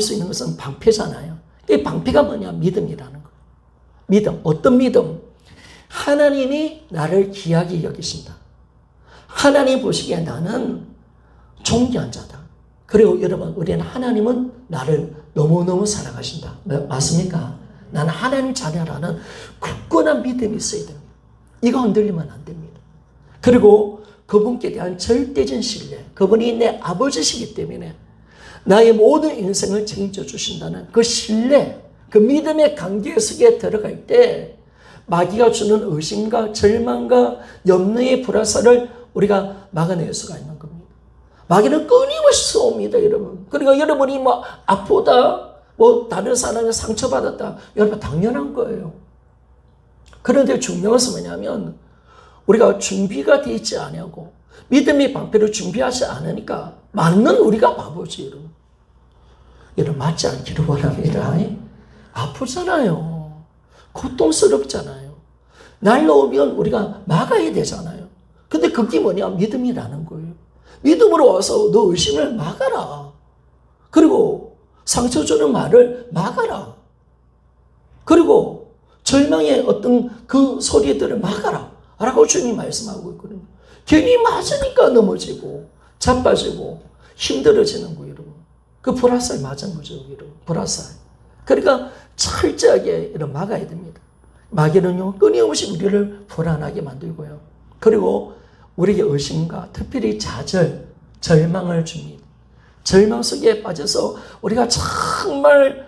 수 있는 것은 방패잖아요. 이 방패가 뭐냐? 믿음이라는 거예요. 믿음. 어떤 믿음? 하나님이 나를 귀하게 여기신다. 하나님 보시기에 나는 존귀한 자다. 그리고 여러분, 우리는 하나님은 나를 너무너무 사랑하신다. 맞습니까? 나는 하나님 자녀라는 굳건한 믿음이 있어야 됩니다. 이거 흔들리면 안 됩니다. 그리고 그분께 대한 절대적인 신뢰, 그분이 내 아버지시기 때문에 나의 모든 인생을 책임져 주신다는 그 신뢰, 그 믿음의 관계 속에 들어갈 때 마귀가 주는 의심과 절망과 염려의 불화살을 우리가 막아낼 수가 있는 겁니다. 마귀는 끊임없이 쏩니다, 여러분. 그러니까 여러분이 아프다, 다른 사람이 상처받았다, 여러분 당연한 거예요. 그런데 중요한 것은 뭐냐면 우리가 준비가 되어 있지 않냐고, 믿음의 방패를 준비하지 않으니까 맞는 우리가 바보지, 여러분. 여러분 맞지 않기를 원합니다. 아프잖아요. 고통스럽잖아요. 날라오면 우리가 막아야 되잖아요. 근데 그게 뭐냐? 믿음이라는 거예요. 믿음으로 와서 너 의심을 막아라. 그리고 상처 주는 말을 막아라. 그리고 절망의 어떤 그 소리들을 막아라. 라고 주님이 말씀하고 있거든요. 괜히 맞으니까 넘어지고 자빠지고 힘들어지는 거예요, 여러분. 그 불화살 맞은 거죠, 여러분. 불화살. 그러니까 철저하게 막아야 됩니다. 마귀는요, 끊임없이 우리를 불안하게 만들고요. 그리고 우리에게 의심과 특별히 좌절, 절망을 줍니다. 절망 속에 빠져서 우리가 정말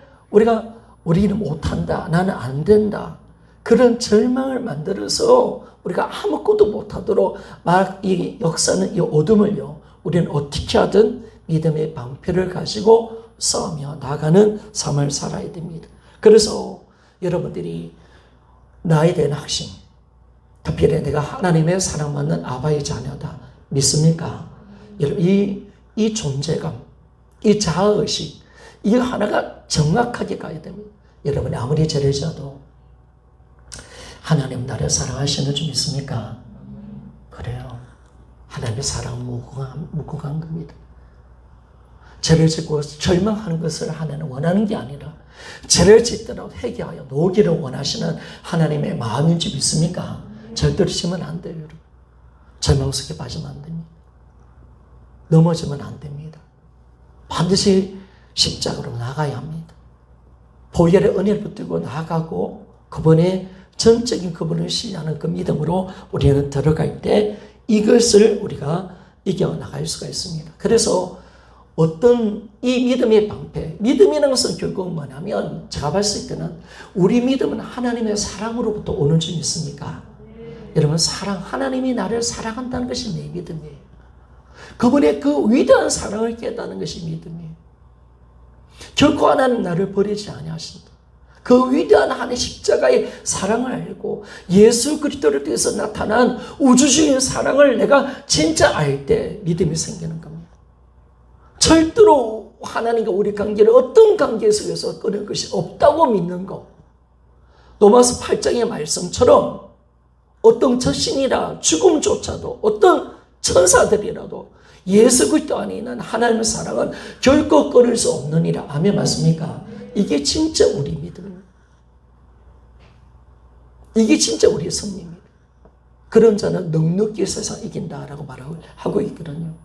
우리는 못한다, 나는 안 된다, 그런 절망을 만들어서 우리가 아무것도 못하도록 막 이 역사는 이 어둠을요, 우리는 어떻게 하든 믿음의 방패를 가지고 싸우며 나가는 삶을 살아야 됩니다. 그래서 여러분들이 나에 대한 확신, 특별히 내가 하나님의 사랑받는 아바의 자녀다 믿습니까? 여러분, 이 존재감, 이 자아의식, 이 하나가 정확하게 가야 됩니다. 여러분이 아무리 죄를 지어도 하나님 나를 사랑하시는 줄 믿습니까? 그래요. 하나님의 사랑 무궁한 겁니다. 죄를 짓고 절망하는 것을 하나님은 원하는 게 아니라 죄를 짓더라도 회개하여 노기를 원하시는 하나님의 마음인 줄 믿습니까? 절대로 지면 안 돼요, 여러분. 절망 속에 빠지면 안 됩니다. 넘어지면 안 됩니다. 반드시 십자가로 나가야 합니다. 보혈의 은혜를 붙들고 나가고 그분의 전적인 그분을 신뢰하는 그 믿음으로 우리는 들어갈 때 이것을 우리가 이겨나갈 수가 있습니다. 그래서 어떤 이 믿음의 방패, 믿음이라는 것은 결국 뭐냐면 제가 봤을 때는 우리 믿음은 하나님의 사랑으로부터 오는 줄 믿습니까? 여러분, 하나님이 나를 사랑한다는 것이 내 믿음이에요. 그분의 그 위대한 사랑을 깨닫는 것이 믿음이에요. 결코 하나님 나를 버리지 아니하신다. 그 위대한 하나님의 십자가의 사랑을 알고 예수 그리스도를 통해서 나타난 우주적인 사랑을 내가 진짜 알 때 믿음이 생기는 겁니다. 절대로 하나님과 우리 관계를 어떤 관계 속에서 끊을 것이 없다고 믿는 것. 로마서 8장의 말씀처럼 어떤 저신이라 죽음조차도 어떤 천사들이라도 예수 그리스도 안에 있는 하나님의 사랑은 결코 끊을 수 없느니라. 아멘 맞습니까? 이게 진짜 우리 믿음입니다. 이게 진짜 우리의 승리입니다. 그런 자는 넉넉히 세상 이긴다라고 말하고 있거든요.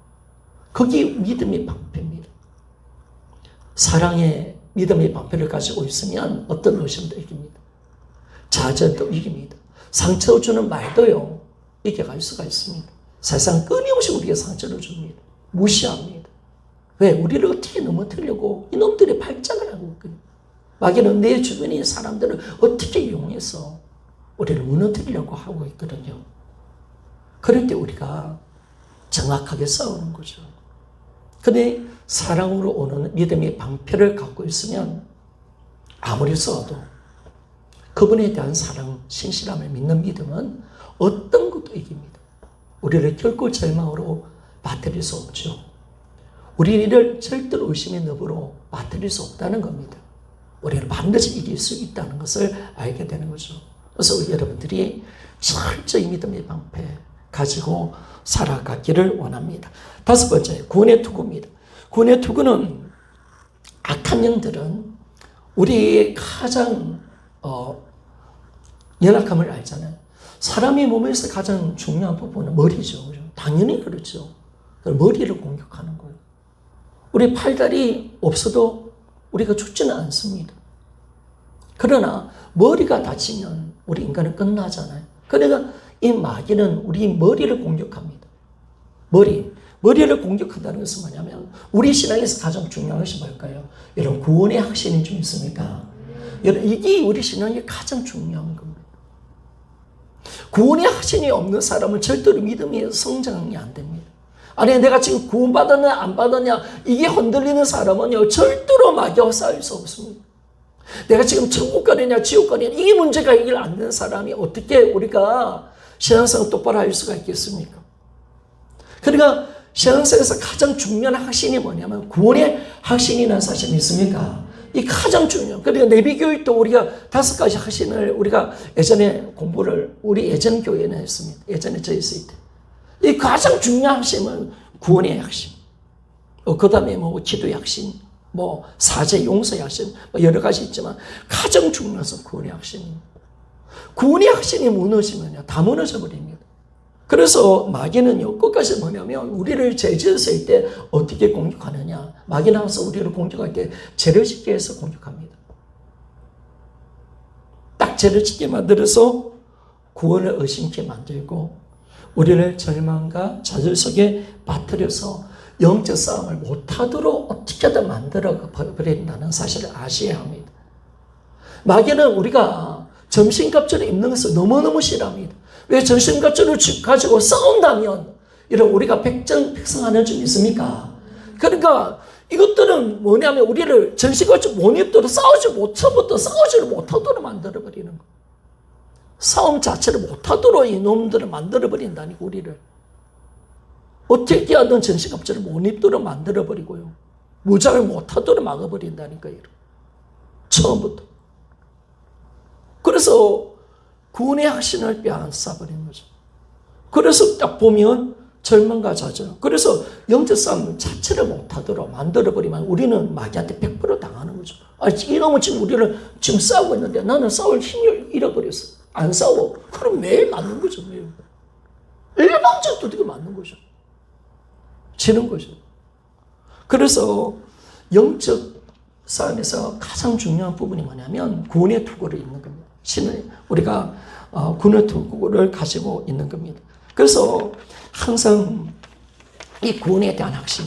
그게 믿음의 방패입니다. 사랑의 믿음의 방패를 가지고 있으면 어떤 의심도 이깁니다. 좌절도 이깁니다. 상처 주는 말도요, 이겨갈 수가 있습니다. 세상 끊임없이 우리에게 상처를 줍니다. 무시합니다. 왜? 우리를 어떻게 넘어뜨리려고 이놈들이 발작을 하고 있거든요. 마귀는 내 주변에 있는 사람들을 어떻게 이용해서 우리를 무너뜨리려고 하고 있거든요. 그럴 때 우리가 정확하게 싸우는 거죠. 근데 사랑으로 오는 믿음의 방패를 갖고 있으면 아무리 싸워도 그분에 대한 사랑, 신실함을 믿는 믿음은 어떤 것도 이깁니다. 우리를 결코 절망으로 빠뜨릴 수 없죠. 우리를 절대로 의심의 늪으로 빠뜨릴 수 없다는 겁니다. 우리는 반드시 이길 수 있다는 것을 알게 되는 거죠. 그래서 우리 여러분들이 철저히 믿음의 방패 가지고 살아가기를 원합니다. 다섯 번째, 구원의 투구입니다. 구원의 투구는 악한 영들은 우리의 가장 연약함을 알잖아요. 사람의 몸에서 가장 중요한 부분은 머리죠. 당연히 그렇죠. 머리를 공격하는 거예요. 우리 팔다리 없어도 우리가 죽지는 않습니다. 그러나 머리가 다치면 우리 인간은 끝나잖아요. 그러니까 이 마귀는 우리 머리를 공격합니다. 머리를 공격한다는 것은 뭐냐면 우리 신앙에서 가장 중요한 것이 뭘까요? 여러분, 구원의 확신이 좀 있습니까? 여러분, 이게 우리 신앙의 가장 중요한 겁니다. 구원의 확신이 없는 사람은 절대로 믿음이 성장이 안 됩니다. 아니, 내가 지금 구원받았냐 안 받았냐 이게 흔들리는 사람은요, 절대로 마귀와 싸울 수 없습니다. 내가 지금 천국 가느냐 지옥 가느냐 이게 문제가 해결 안 되는 사람이 어떻게 우리가 신앙생활 똑바로 할 수가 있겠습니까? 그러니까 신앙생활에서 가장 중요한 확신이 뭐냐면 구원의 확신이라는 사실 믿습니까? 이 가장 중요해요. 그러니까 내비교육도 우리가 5가지 확신을 우리가 예전에 공부를 우리 예전 교회는 했습니다. 예전에 저 있을 때. 이 가장 중요한 확신은 구원의 확신. 그 다음에 뭐 기도의 확신, 뭐 사죄 용서의 확신, 뭐 여러 가지 있지만 가장 중요한 것은 구원의 확신입니다. 구원의 확신이 무너지면요, 다 무너져 버립니다. 그래서 마귀는요, 끝까지 뭐냐면 우리를 죄지었을 때 어떻게 공격하느냐. 마귀 나와서 우리를 공격할 때 죄를 짓게 해서 공격합니다. 딱 죄를 짓게 만들어서 구원을 의심케 만들고 우리를 절망과 좌절 속에 빠뜨려서 영적 싸움을 못하도록 어떻게든 만들어 버린다는 사실을 아셔야 합니다. 마귀는 우리가 점심값을 입는 것을 너무너무 싫어합니다. 왜 전신과 줄을 가지고 싸운다면 이런 우리가 백성하는 줄 믿습니까? 그러니까 이것들은 뭐냐면 우리를 전신과 줄 못 입도록 처음부터 싸우지를 못하도록 만들어버리는 거. 싸움 자체를 못하도록 이놈들을 만들어버린다니까 우리를. 어떻게 하든 전신갑주를 못 입도록 만들어버리고요. 무장을 못하도록 막아버린다니까요. 처음부터. 그래서 구원의 확신을 빼앗아버린 거죠. 그래서 딱 보면 절망과 좌절. 그래서 영적 싸움 자체를 못하도록 만들어버리면 우리는 마귀한테 100% 당하는 거죠. 이놈은 지금 우리를 지금 싸우고 있는데 나는 싸울 힘을 잃어버렸어. 안 싸워. 그럼 매일 맞는 거죠. 매일. 일방적으로 되게 맞는 거죠. 지는 거죠. 그래서 영적 싸움에서 가장 중요한 부분이 뭐냐면 구원의 투구를 있는 겁니다. 우리가 구원의 투구를 가지고 있는 겁니다. 그래서 항상 이 구원에 대한 확신,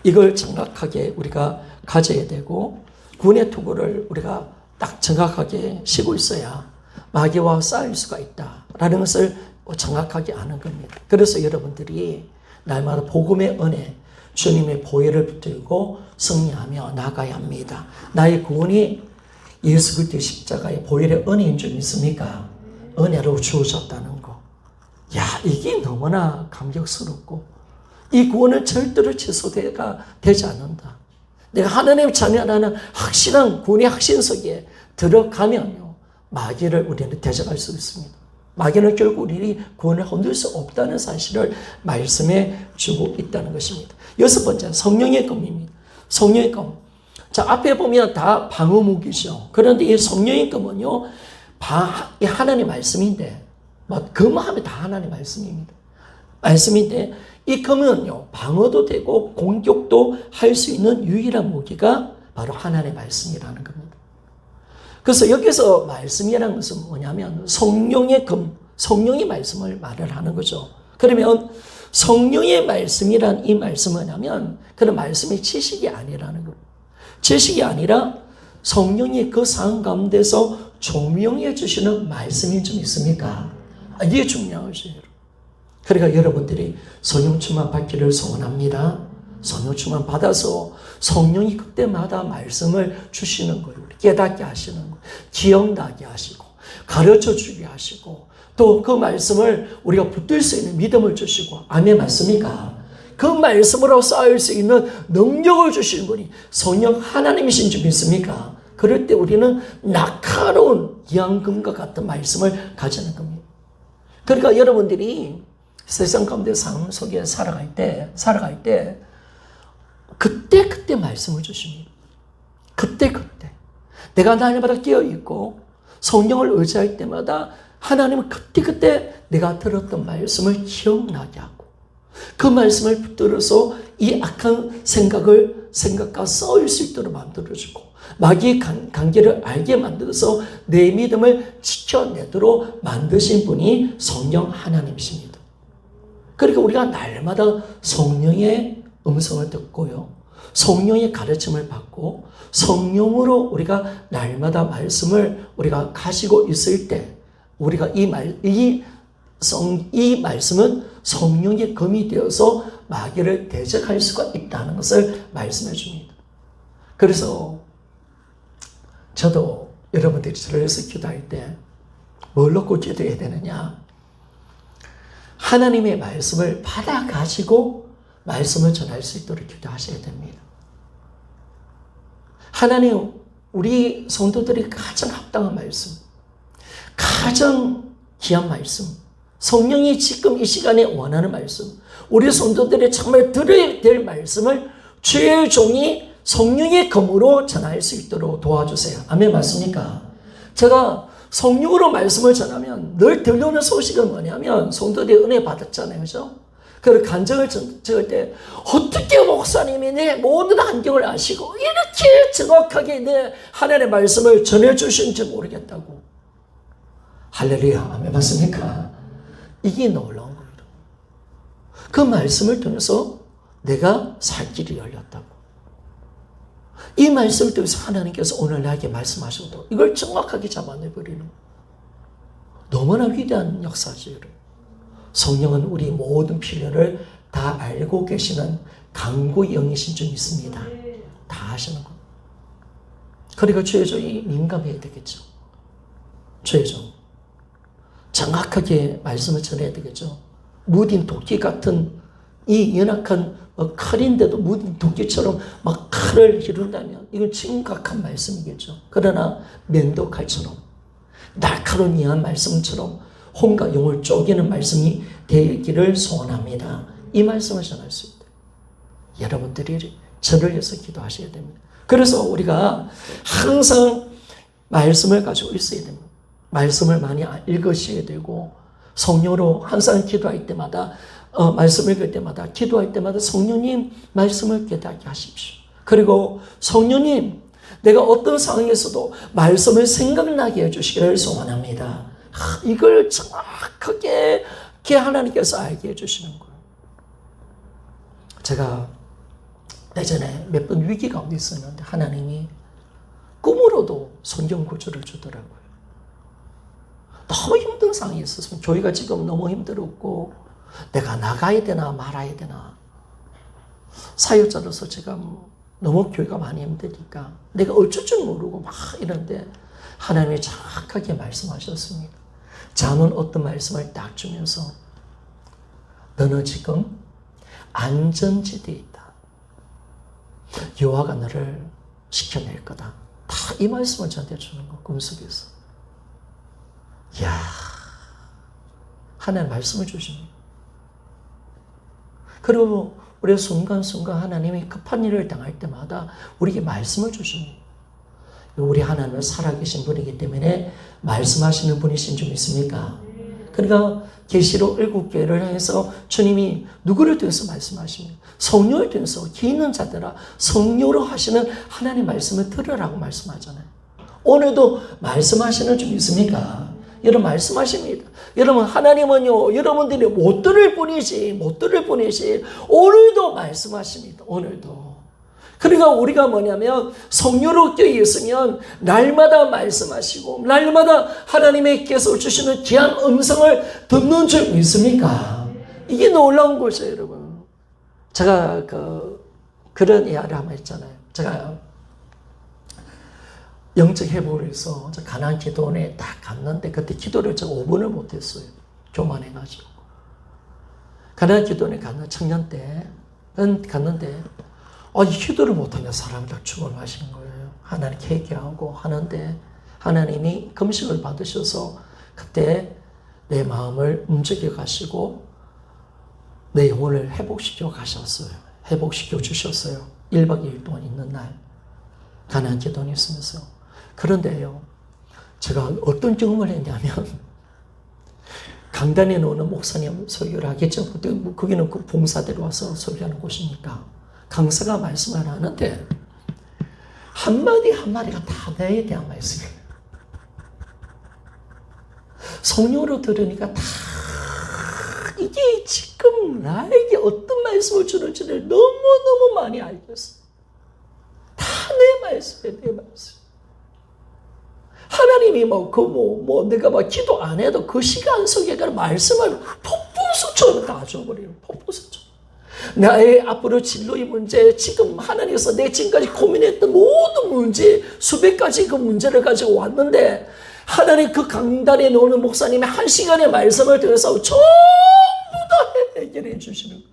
이걸 정확하게 우리가 가져야 되고 구원의 투구를 우리가 딱 정확하게 쉬고 있어야 마귀와 싸울 수가 있다라는 것을 정확하게 아는 겁니다. 그래서 여러분들이 날마다 복음의 은혜, 주님의 보혈을 붙들고 승리하며 나가야 합니다. 나의 구원이 예수 그리스도의 십자가의 보혈의 은혜인 줄 믿습니까? 은혜로 주어졌다는 거. 야, 이게 너무나 감격스럽고 이 구원은 절대로 취소가 되지 않는다. 내가 하나님의 자녀라는 확실한 구원의 확신 속에 들어가면요, 마귀를 우리는 대적할 수 있습니다. 마귀는 결국 우리 구원을 흔들 수 없다는 사실을 말씀해 주고 있다는 것입니다. 여섯 번째, 성령의 검입니다. 성령의 검. 자, 앞에 보면 다 방어무기죠. 그런데 이 성령의 검은요, 이 하나님의 말씀인데, 검하면 다 하나님의 말씀입니다. 말씀인데, 이 검은요, 방어도 되고 공격도 할 수 있는 유일한 무기가 바로 하나님의 말씀이라는 겁니다. 그래서 여기서 말씀이라는 것은 뭐냐면 성령의 검, 성령의 말씀을 말을 하는 거죠. 그러면 성령의 말씀이란 이 말씀은 뭐냐면 그런 말씀의 지식이 아니라는 겁니다. 지식이 아니라 성령이 그 상황 가운데서 조명해 주시는 말씀이 좀 있습니까? 이게 중요한 것이에요. 그러니까 여러분들이 성령 충만 받기를 소원합니다. 성령 충만 받아서 성령이 그때마다 말씀을 주시는 거예요. 깨닫게 하시는 거예요. 기억나게 하시고 가르쳐 주게 하시고 또 그 말씀을 우리가 붙들 수 있는 믿음을 주시고 아멘 맞습니까? 그 말씀으로 쌓을 수 있는 능력을 주시는 분이 성령 하나님이신 줄 믿습니까? 그럴 때 우리는 날카로운 기한금과 같은 말씀을 가지는 겁니다. 그러니까 여러분들이 세상 가운데 삶 속에 살아갈 때 그때 말씀을 주십니다. 그때 내가 날마다 깨어있고 성령을 의지할 때마다 하나님은 그때 내가 들었던 말씀을 기억나게 하고 그 말씀을 붙들어서 이 악한 생각과 싸울 수 있도록 만들어주고 마귀의 관계를 알게 만들어서 내 믿음을 지켜내도록 만드신 분이 성령 하나님이십니다. 그러니까 우리가 날마다 성령의 음성을 듣고요. 성령의 가르침을 받고 성령으로 우리가 날마다 말씀을 우리가 가지고 있을 때 우리가 이 말씀은 성령의 검이 되어서 마귀를 대적할 수가 있다는 것을 말씀해 줍니다. 그래서 저도 여러분들이 저를 위해서 기도할 때 뭘 놓고 기도해야 되느냐? 하나님의 말씀을 받아가지고 말씀을 전할 수 있도록 기도하셔야 됩니다. 하나님, 우리 성도들이 가장 합당한 말씀, 가장 귀한 말씀, 성령이 지금 이 시간에 원하는 말씀, 우리 성도들이 정말 들어야 될 말씀을 주의 종이 성령의 검으로 전할 수 있도록 도와주세요. 아멘 맞습니까? 제가 성령으로 말씀을 전하면 늘 들려오는 소식은 뭐냐면 성도들이 은혜 받았잖아요. 그죠? 그 간증을 적을 때 어떻게 목사님이 내 모든 환경을 아시고 이렇게 정확하게 내 하나님의 말씀을 전해주신지 모르겠다고. 할렐루야. 아멘 맞습니까? 이게 놀라운 겁니다. 그 말씀을 통해서 내가 살 길이 열렸다고. 이 말씀을 통해서 하나님께서 오늘 나에게 말씀하셔도 이걸 정확하게 잡아내버리는 거예요. 너무나 위대한 역사죠. 성령은 우리 모든 필요를 다 알고 계시는 강구의 영이신 줄 믿습니다. 다 아시는 거. 그리고 죄종이 민감해야 되겠죠. 죄종. 정확하게 말씀을 전해야 되겠죠. 무딘 도끼 같은 이 연약한 칼인데도 무딘 도끼처럼 막 칼을 기른다면 이건 심각한 말씀이겠죠. 그러나 면도칼처럼 날카로운 이한 말씀처럼 혼과 영을 쪼개는 말씀이 되기를 소원합니다. 이 말씀을 전할 수 있다. 여러분들이 저를 위해서 기도하셔야 됩니다. 그래서 우리가 항상 말씀을 가지고 있어야 됩니다. 말씀을 많이 읽으셔야 되고 성령으로 항상 기도할 때마다 말씀을 읽을 때마다 기도할 때마다 성령님 말씀을 깨닫게 하십시오. 그리고 성령님 내가 어떤 상황에서도 말씀을 생각나게 해주시기를 소원합니다. 이걸 정확하게 하나님께서 알게 해주시는 거예요. 제가 예전에 몇 번 위기 가운데 있었는데 하나님이 꿈으로도 성경 구절을 주더라고요. 너무 힘든 상황이 있었으면 저희가 지금 너무 힘들었고 내가 나가야 되나 말아야 되나 사역자로서 제가 너무 교회가 많이 힘드니까 내가 어쩔 줄 모르고 막 이런데 하나님이 정확하게 말씀하셨습니다. 잠은 어떤 말씀을 딱 주면서 너는 지금 안전지대에 있다. 여호와가 너를 지켜낼 거다. 다 이 말씀을 저한테 주는 거 꿈속에서. 이야, 하나님 말씀을 주십니다. 그리고 우리가 순간순간 하나님이 급한 일을 당할 때마다 우리에게 말씀을 주십니다. 우리 하나님은 살아계신 분이기 때문에 말씀하시는 분이신 줄 믿습니까? 그러니까 계시록 7교회를 향해서 주님이 누구를 통해서 말씀하십니까? 성령을 통해서 기 있는 자들아 성령으로 하시는 하나님 말씀을 들으라고 말씀하잖아요. 오늘도 말씀하시는 줄 믿습니까? 여러분 말씀하십니다. 여러분 하나님은요 여러분들이 못 들을 뿐이지 오늘도 말씀하십니다. 오늘도. 그러니까 우리가 뭐냐면 성령으로 껴 있으면 날마다 말씀하시고 날마다 하나님께서 주시는 귀한 음성을 듣는 줄 믿습니까? 이게 놀라운 거죠, 여러분. 제가 그런 이야기를 한번 했잖아요. 제가 영적 회복을 해서 가나안 기도원에 딱 갔는데 그때 기도를 제가 5분을 못했어요. 교만해가지고. 가나안 기도원에 갔는 청년 때 갔는데 기도를 못하면 사람이 다 죽음을 마시는 거예요. 하나님 회개하고 하는데 하나님이 금식을 받으셔서 그때 내 마음을 움직여 가시고 내 영혼을 회복시켜 가셨어요. 회복시켜 주셨어요. 1박 2일 동안 있는 날 가나안 기도원에 있으면서. 그런데요 제가 어떤 경험을 했냐면 강단에 오는 목사님 설교를 하겠죠. 거기는 그 봉사대로 와서 설교하는 곳이니까 강사가 말씀을 하는데 한마디 한마디가 다 나에 대한 말씀이에요. 성령으로 들으니까 다 이게 지금 나에게 어떤 말씀을 주는지를 너무너무 많이 알겠어. 다 내 말씀이에요. 내 말씀. 하나님이 내가 기도 안 해도 그 시간 속에 그 말씀을 폭풍수처럼 다 줘버려요. 폭풍수처럼. 나의 앞으로 진로의 문제, 지금 하나님께서 내 지금까지 고민했던 모든 문제, 수백 가지 그 문제를 가지고 왔는데 하나님 그 강단에 놓는 목사님의 1시간의 말씀을 통해서 전부 다 해결해 주시는 거예요.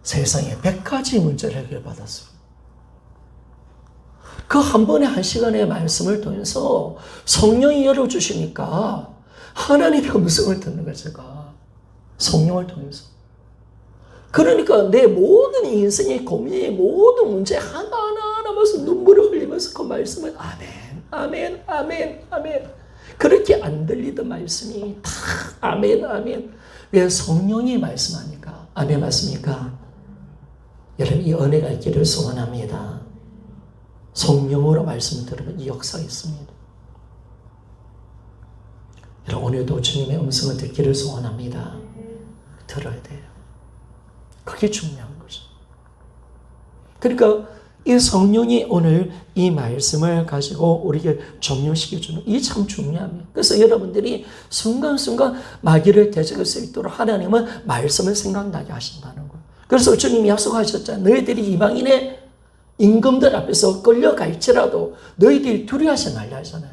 세상에 100가지 문제를 해결받았어요. 그 한 번에 1시간의 말씀을 통해서 성령이 열어주시니까 하나님의 음성을 듣는 거예요, 제가. 성령을 통해서. 그러니까 내 모든 인생의 고민의 모든 문제 하나하나 하면서 눈물을 흘리면서 그 말씀을 아멘, 아멘, 아멘, 아멘. 그렇게 안 들리던 말씀이 다 아멘, 아멘. 왜 성령이 말씀하니까? 아멘 맞습니까? 여러분 이 은혜가 있기를 소원합니다. 성령으로 말씀을 들으면 이 역사가 있습니다. 여러분 오늘도 주님의 음성을 듣기를 소원합니다. 들어야 돼요. 그게 중요한 거죠. 그러니까 이 성령이 오늘 이 말씀을 가지고 우리에게 적용시켜주는 이 참 중요합니다. 그래서 여러분들이 순간순간 마귀를 대적할 수 있도록 하나님은 말씀을 생각나게 하신다는 거예요. 그래서 주님이 약속하셨잖아요. 너희들이 이방인의 임금들 앞에서 끌려갈지라도 너희들이 두려워하지 말라 하잖아요.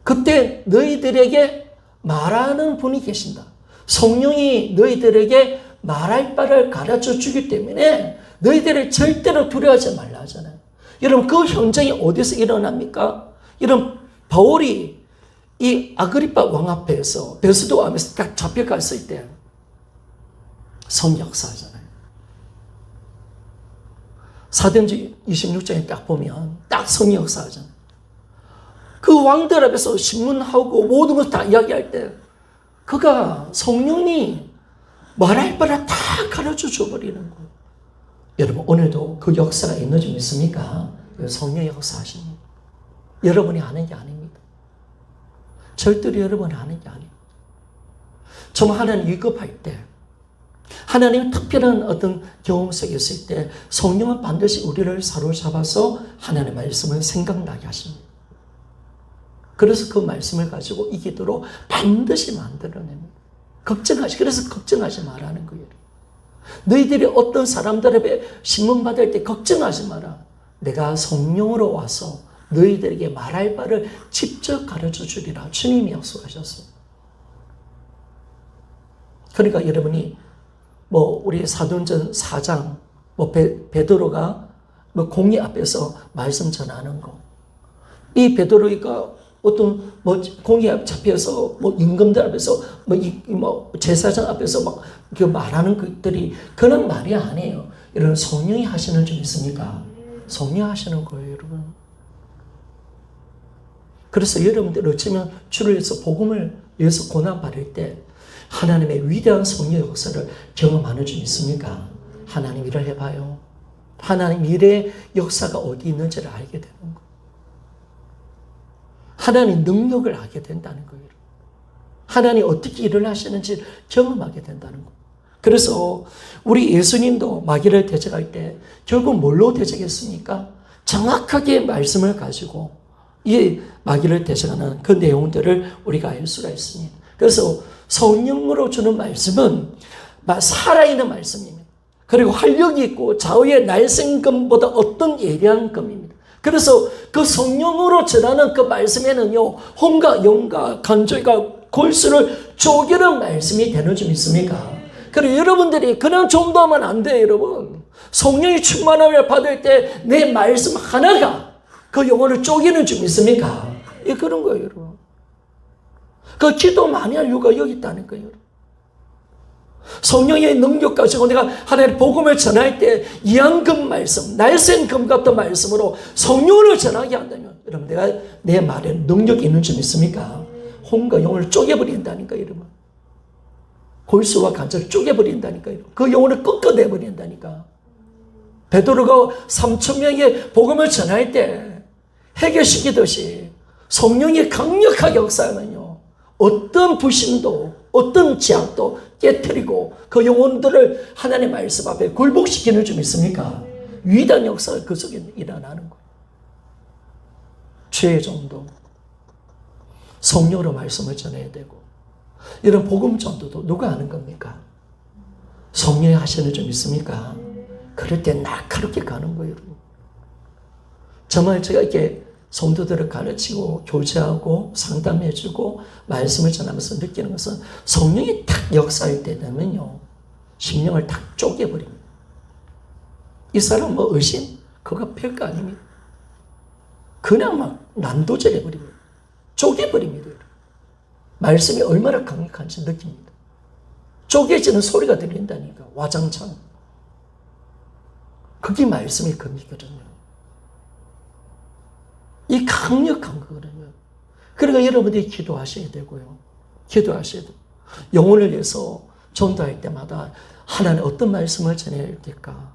그때 너희들에게 말하는 분이 계신다. 성령이 너희들에게 말할 바를 가르쳐 주기 때문에 너희들을 절대로 두려워하지 말라 하잖아요. 여러분, 그 현장이 어디서 일어납니까? 이런 바울이 이 아그리파 왕 앞에서 베스도 앞에서 딱 잡혀갔을 때 성역사하잖아요. 사도행전 26장에 딱 보면 딱 성역사하잖아요. 그 왕들 앞에서 신문하고 모든 걸 다 이야기할 때 그가 성령이 말할 바를 다 가르쳐 줘버리는 거예요. 여러분, 오늘도 그 역사가 있는 줄 믿습니까? 성령의 역사하십니다. 여러분이 하는 게 아닙니다. 절대로 여러분이 하는 게 아닙니다. 정말 하나님 위급할 때, 하나님 특별한 어떤 경험 속에 있을 때 성령은 반드시 우리를 사로잡아서 하나님의 말씀을 생각나게 하십니다. 그래서 그 말씀을 가지고 이 기도로 반드시 만들어냅니다. 그래서 걱정하지 말라는 거예요. 너희들이 어떤 사람들 앞에 신문 받을 때 걱정하지 마라. 내가 성령으로 와서 너희들에게 말할 바를 직접 가르쳐 주리라. 주님이 약속하셨어요. 그러니까 여러분이 우리 사도행전 4장 베드로가 공의 앞에서 말씀 전하는 거. 이 베드로가 어떤 공의 앞 잡혀서 임금들 앞에서 제사장 앞에서 그 말하는 것들이 그런 말이 아니에요. 이런 성령이 하시는 줄 있습니까? 성령이 하시는 거예요, 여러분. 그래서 여러분들 어쩌면 주를 위해서 복음을 위해서 고난 받을 때 하나님의 위대한 성령의 역사를 경험하는 줄 믿습니까? 하나님 일을 해봐요. 하나님 일의 역사가 어디 있는지를 알게 되는 거예요. 하나님 능력을 알게 된다는 거예요. 하나님 어떻게 일을 하시는지 경험하게 된다는 거예요. 그래서 우리 예수님도 마귀를 대적할 때 결국 뭘로 대적했습니까? 정확하게 말씀을 가지고 이 마귀를 대적하는 그 내용들을 우리가 알 수가 있습니다. 그래서 성령으로 주는 말씀은 살아있는 말씀입니다. 그리고 활력이 있고 좌우의 날쌘 금보다 어떤 예리한 금입니다. 그래서 그 성령으로 전하는 그 말씀에는요, 혼과 영과 간절과 골수를 쪼개는 말씀이 되는 줄 믿습니까? 그리고 여러분들이 그냥 전도하면 안 돼요, 여러분. 성령이 충만함을 받을 때 내 말씀 하나가 그 영혼을 쪼개는 줄 믿습니까? 그런 거예요, 여러분. 그 기도 많이 할 이유가 여기 있다는 거예요, 여러분. 성령의 능력 가지고 내가 하나님의 복음을 전할 때 이양금 말씀, 날쌘 금 같은 말씀으로 성령을 전하게 한다면 여러분, 내가 내 말에 능력이 있는 줄 믿습니까? 혼과 영혼을 쪼개버린다니까, 여러분. 골수와 간절을 쪼개버린다니까, 여러분. 그 영혼을 꺾어내버린다니까. 베드로가 3,000명의 복음을 전할 때 해결시키듯이 성령이 강력하게 역사하면요, 어떤 불신도 어떤 제약도 깨뜨리고 그 영혼들을 하나님의 말씀 앞에 굴복시키는 줄 믿습니까? 위대한 역사가 그 속에 일어나는 거예요. 죄의 정도, 성령으로 말씀을 전해야 되고, 이런 복음 전도도 누가 하는 겁니까? 성령이 하시는 줄 믿습니까? 그럴 때 날카롭게 가는 거예요, 여러분. 정말 제가 이렇게 성도들을 가르치고 교제하고 상담해주고 말씀을 전하면서 느끼는 것은 성령이 탁 역사할 때 되면요, 심령을 탁 쪼개버립니다. 이 사람 의심? 그거 별거 아닙니다. 그냥 막 난도질해버립니다. 쪼개버립니다. 말씀이 얼마나 강력한지 느낍니다. 쪼개지는 소리가 들린다니까, 와장창. 그게 말씀의 금이거든요. 이 강력한 거거든요. 그러니까 여러분들이 기도하셔야 되고요. 기도하셔야 돼요. 영혼을 위해서 전도할 때마다 하나님 어떤 말씀을 전해야 될까?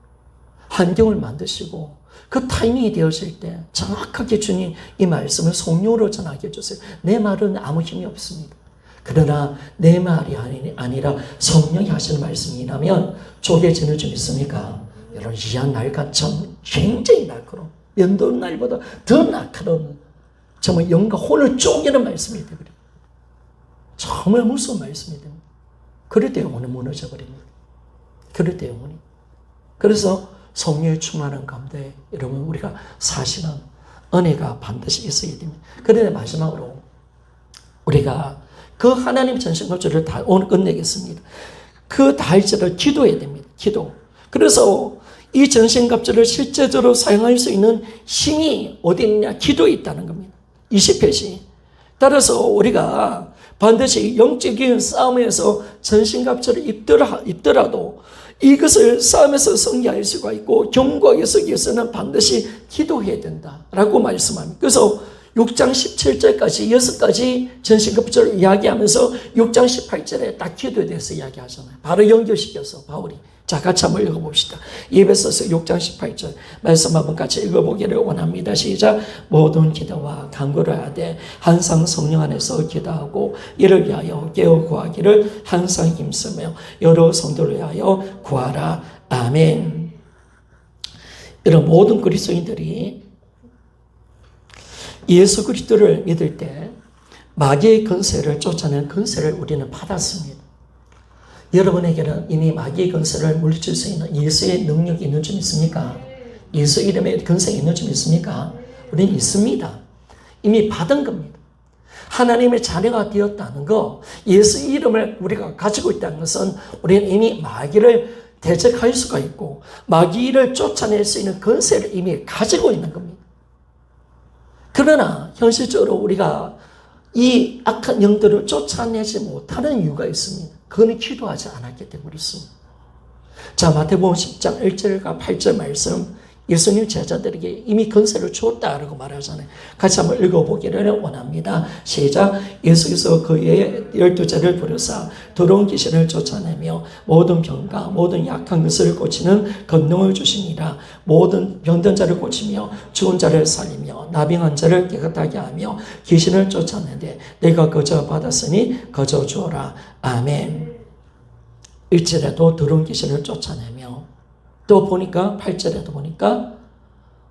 환경을 만드시고 그 타이밍이 되어질 때 정확하게 주님 이 말씀을 성령으로 전하게 해주세요. 내 말은 아무 힘이 없습니다. 그러나 내 말이 아니라 성령이 하시는 말씀이라면 쪼개지는 줄 믿습니까? 이런 이한 날같이 굉장히 날카로운, 연도는 날보다 더 날카로운 정말 영과 혼을 쪼개는 말씀이 되버립니다. 정말 무서운 말씀이 됩니다. 그럴 때 영혼이 무너져 버립니다. 그럴 때 영혼이. 그래서 성령의 충만한 가운데 여러분 우리가 사시는 은혜가 반드시 있어야 됩니다. 그런데 마지막으로 우리가 그 하나님 전신갑주를 다 오늘 끝내겠습니다. 그 달절을 기도해야 됩니다. 기도. 그래서 이 전신갑주를 실제적으로 사용할 수 있는 힘이 어디 있느냐? 기도에 있다는 겁니다. 20페이지. 따라서 우리가 반드시 영적인 싸움에서 전신갑주를 입더라도 이것을 싸움에서 승리할 수가 있고 경고하기 위해서는 반드시 기도해야 된다라고 말씀합니다. 그래서 6장 17절까지 6가지 전신갑주를 이야기하면서 6장 18절에 딱 기도에 대해서 이야기하잖아요. 바로 연결시켜서 바울이. 자, 같이 한번 읽어봅시다. 에베소서 6장 18절 말씀 한번 같이 읽어보기를 원합니다. 시작. 모든 기도와 간구를 하되 항상 성령 안에서 기도하고 이를 위하여 깨어 구하기를 항상 힘쓰며 여러 성도를 위하여 구하라. 아멘. 이런 모든 그리스도인들이 예수 그리스도를 믿을 때 마귀의 권세를 쫓아내는 권세를 우리는 받았습니다. 여러분에게는 이미 마귀의 권세를 물리칠 수 있는 예수의 능력이 있는 점 있습니까? 예수 이름에 권세가 있는 점 있습니까? 우리는 있습니다. 이미 받은 겁니다. 하나님의 자녀가 되었다는 거, 예수 이름을 우리가 가지고 있다는 것은 우리는 이미 마귀를 대적할 수가 있고 마귀를 쫓아낼 수 있는 권세를 이미 가지고 있는 겁니다. 그러나 현실적으로 우리가 이 악한 영들을 쫓아내지 못하는 이유가 있습니다. 그거는 기도하지 않았기 때문에 그렇습니다. 자, 마태복음 10장 1절과 8절 말씀, 예수님 제자들에게 이미 권세를 주었다라고 말하잖아요. 같이 한번 읽어보기를 원합니다. 시작. 예수께서 그의 12제를 부르사 더러운 귀신을 쫓아내며 모든 병과 모든 약한 것을 고치는 권능을 주시니라. 모든 병든 자를 고치며 죽은 자를 살리며 나병한 자를 깨끗하게 하며 귀신을 쫓아내되 내가 거저 받았으니 거저 주어라. 아멘. 1절에도 더러운 귀신을 쫓아내며 또 보니까 8절에도 보니까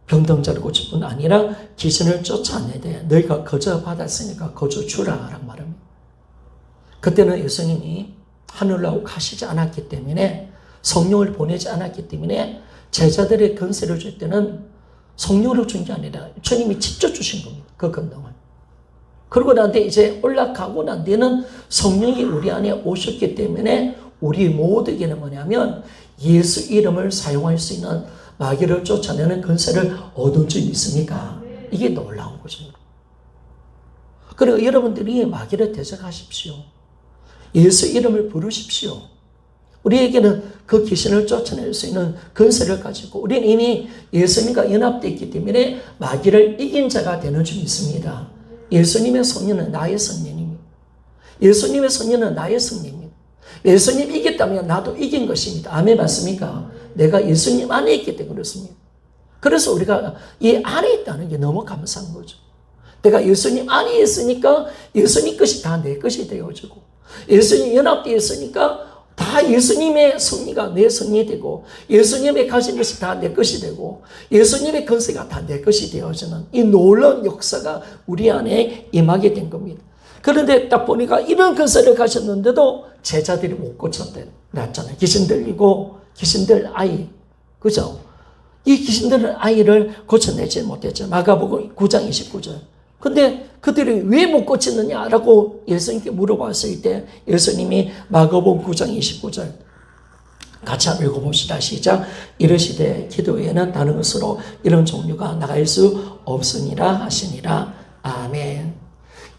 병든 자를 고칠 뿐 아니라 귀신을 쫓아내되 너희가 거저 받았으니까 거저 주라라고 말합니다. 그때는 예수님이 하늘로 가시지 않았기 때문에 성령을 보내지 않았기 때문에 제자들의 권세를 줄 때는 성령으로 준 게 아니라 주님이 직접 주신 겁니다. 그 권능을. 그러고 난 뒤에 이제 올라가고 난 뒤에는 성령이 우리 안에 오셨기 때문에 우리 모두에게는 뭐냐면 예수 이름을 사용할 수 있는 마귀를 쫓아내는 권세를 얻은 줄 믿습니까? 이게 놀라운 거죠. 그리고 여러분들이 마귀를 대적하십시오. 예수 이름을 부르십시오. 우리에게는 그 귀신을 쫓아낼 수 있는 권세를 가지고 우리는 이미 예수님과 연합되어 있기 때문에 마귀를 이긴 자가 되는 줄 믿습니다. 예수님의 성령은 나의 성령입니다. 예수님의 성령은 나의 성령입니다. 예수님 이겼다면 나도 이긴 것입니다. 아멘 맞습니까? 내가 예수님 안에 있기 때문에 그렇습니다. 그래서 우리가 이 안에 있다는 게 너무 감사한 거죠. 내가 예수님 안에 있으니까 예수님 것이 다 내 것이 되어지고 예수님 연합되어 있으니까 다 예수님의 승리가 내 승리 되고 예수님의 가진 것이 다 내 것이 되고 예수님의 권세가 다 내 것이 되어지는 이 놀라운 역사가 우리 안에 임하게 된 겁니다. 그런데 딱 보니까 이런 권세를 가졌는데도 제자들이 못 고쳤대. 놨잖아요. 귀신 들리고 귀신 들 아이. 그죠? 이 귀신 들 아이를 고쳐내지 못했죠. 마가복음 9장 29절. 근데 그들이 왜 못 고치느냐라고 예수님께 물어봤을 때 예수님이 마가복음 9장 29절 같이 한번 읽어봅시다. 시작. 이르시되 기도에는 다른 것으로 이런 종류가 나갈 수 없으니라 하시니라. 아멘.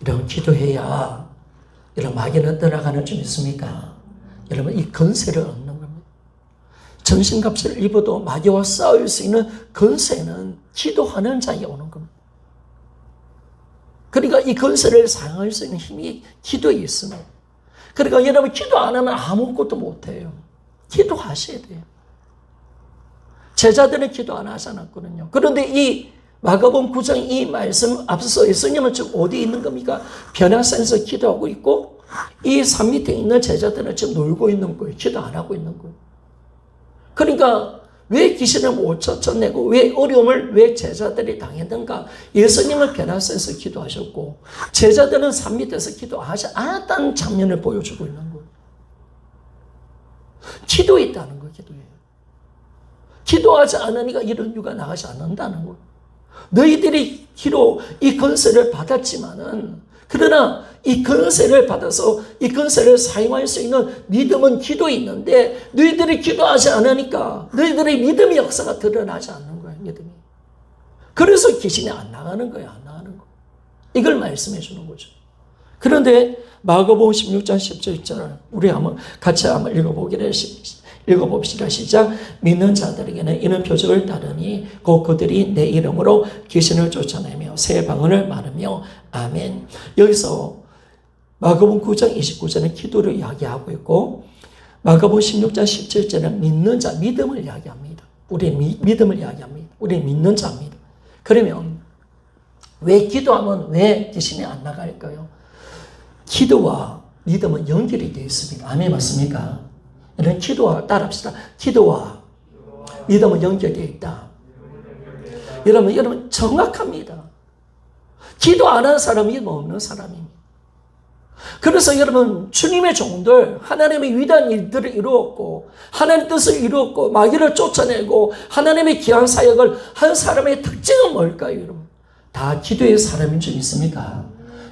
이런 기도해야 이런 마귀는 떠나가는 줄 믿습니까? 여러분 이 권세를 얻는 겁니다. 전신갑주를 입어도 마귀와 싸울 수 있는 권세는 기도하는 자에게 오는 겁니다. 그러니까 이 권세를 사용할 수 있는 힘이 기도에 있습니다. 그러니까 여러분 기도 안 하면 아무것도 못해요. 기도하셔야 돼요. 제자들은 기도 안 하지 않았거든요. 그런데 이 마가복음 9장 이 말씀 앞서서 예수님은 지금 어디에 있는 겁니까? 변화산에서 기도하고 있고 이 산 밑에 있는 제자들은 지금 놀고 있는 거예요. 기도 안 하고 있는 거예요. 그러니까 왜 귀신을 못 쫓아내고 왜 어려움을 왜 제자들이 당했는가? 예수님은 베나스에서 기도하셨고 제자들은 산 밑에서 기도하지 않았다는 장면을 보여주고 있는 거예요. 기도에 있다는 거예요. 기도하지 않으니까 이런 유가 나가지 않는다는 거예요. 너희들이 기로 이 권세를 받았지만은 그러나 이 권세를 받아서 이 권세를 사용할 수 있는 믿음은 기도에 있는데 너희들이 기도하지 않으니까 너희들의 믿음의 역사가 드러나지 않는 거예요. 믿음이. 그래서 귀신이 안 나가는 거예요. 안 나가는 거. 이걸 말씀해 주는 거죠. 그런데 마가복음 16장 17절 우리 한번 같이 한번 읽어봅시다. 시작. 믿는 자들에게는 이런 표적을 따르니 곧 그들이 내 이름으로 귀신을 쫓아내며 새 방언을 말하며 아멘. 여기서 마가복음 9장 29절은 기도를 이야기하고 있고 마가복음 16장 17절은 믿는 자, 믿음을 이야기합니다. 우리 믿음을 이야기합니다. 우리 믿는 자입니다. 그러면 왜 기도하면 왜 귀신이 안 나갈까요? 기도와 믿음은 연결이 되어 있습니다. 아멘 맞습니까? 이런 기도와 따라합시다. 기도와 믿음은 연결되어 있다. 여러분 정확합니다. 기도 안 하는 사람이 믿음 없는 사람입니다. 그래서 여러분 주님의 종들 하나님의 위대한 일들을 이루었고 하나님의 뜻을 이루었고 마귀를 쫓아내고 하나님의 귀한 사역을 한 사람의 특징은 뭘까요? 여러분 다 기도의 사람인 줄 믿습니까?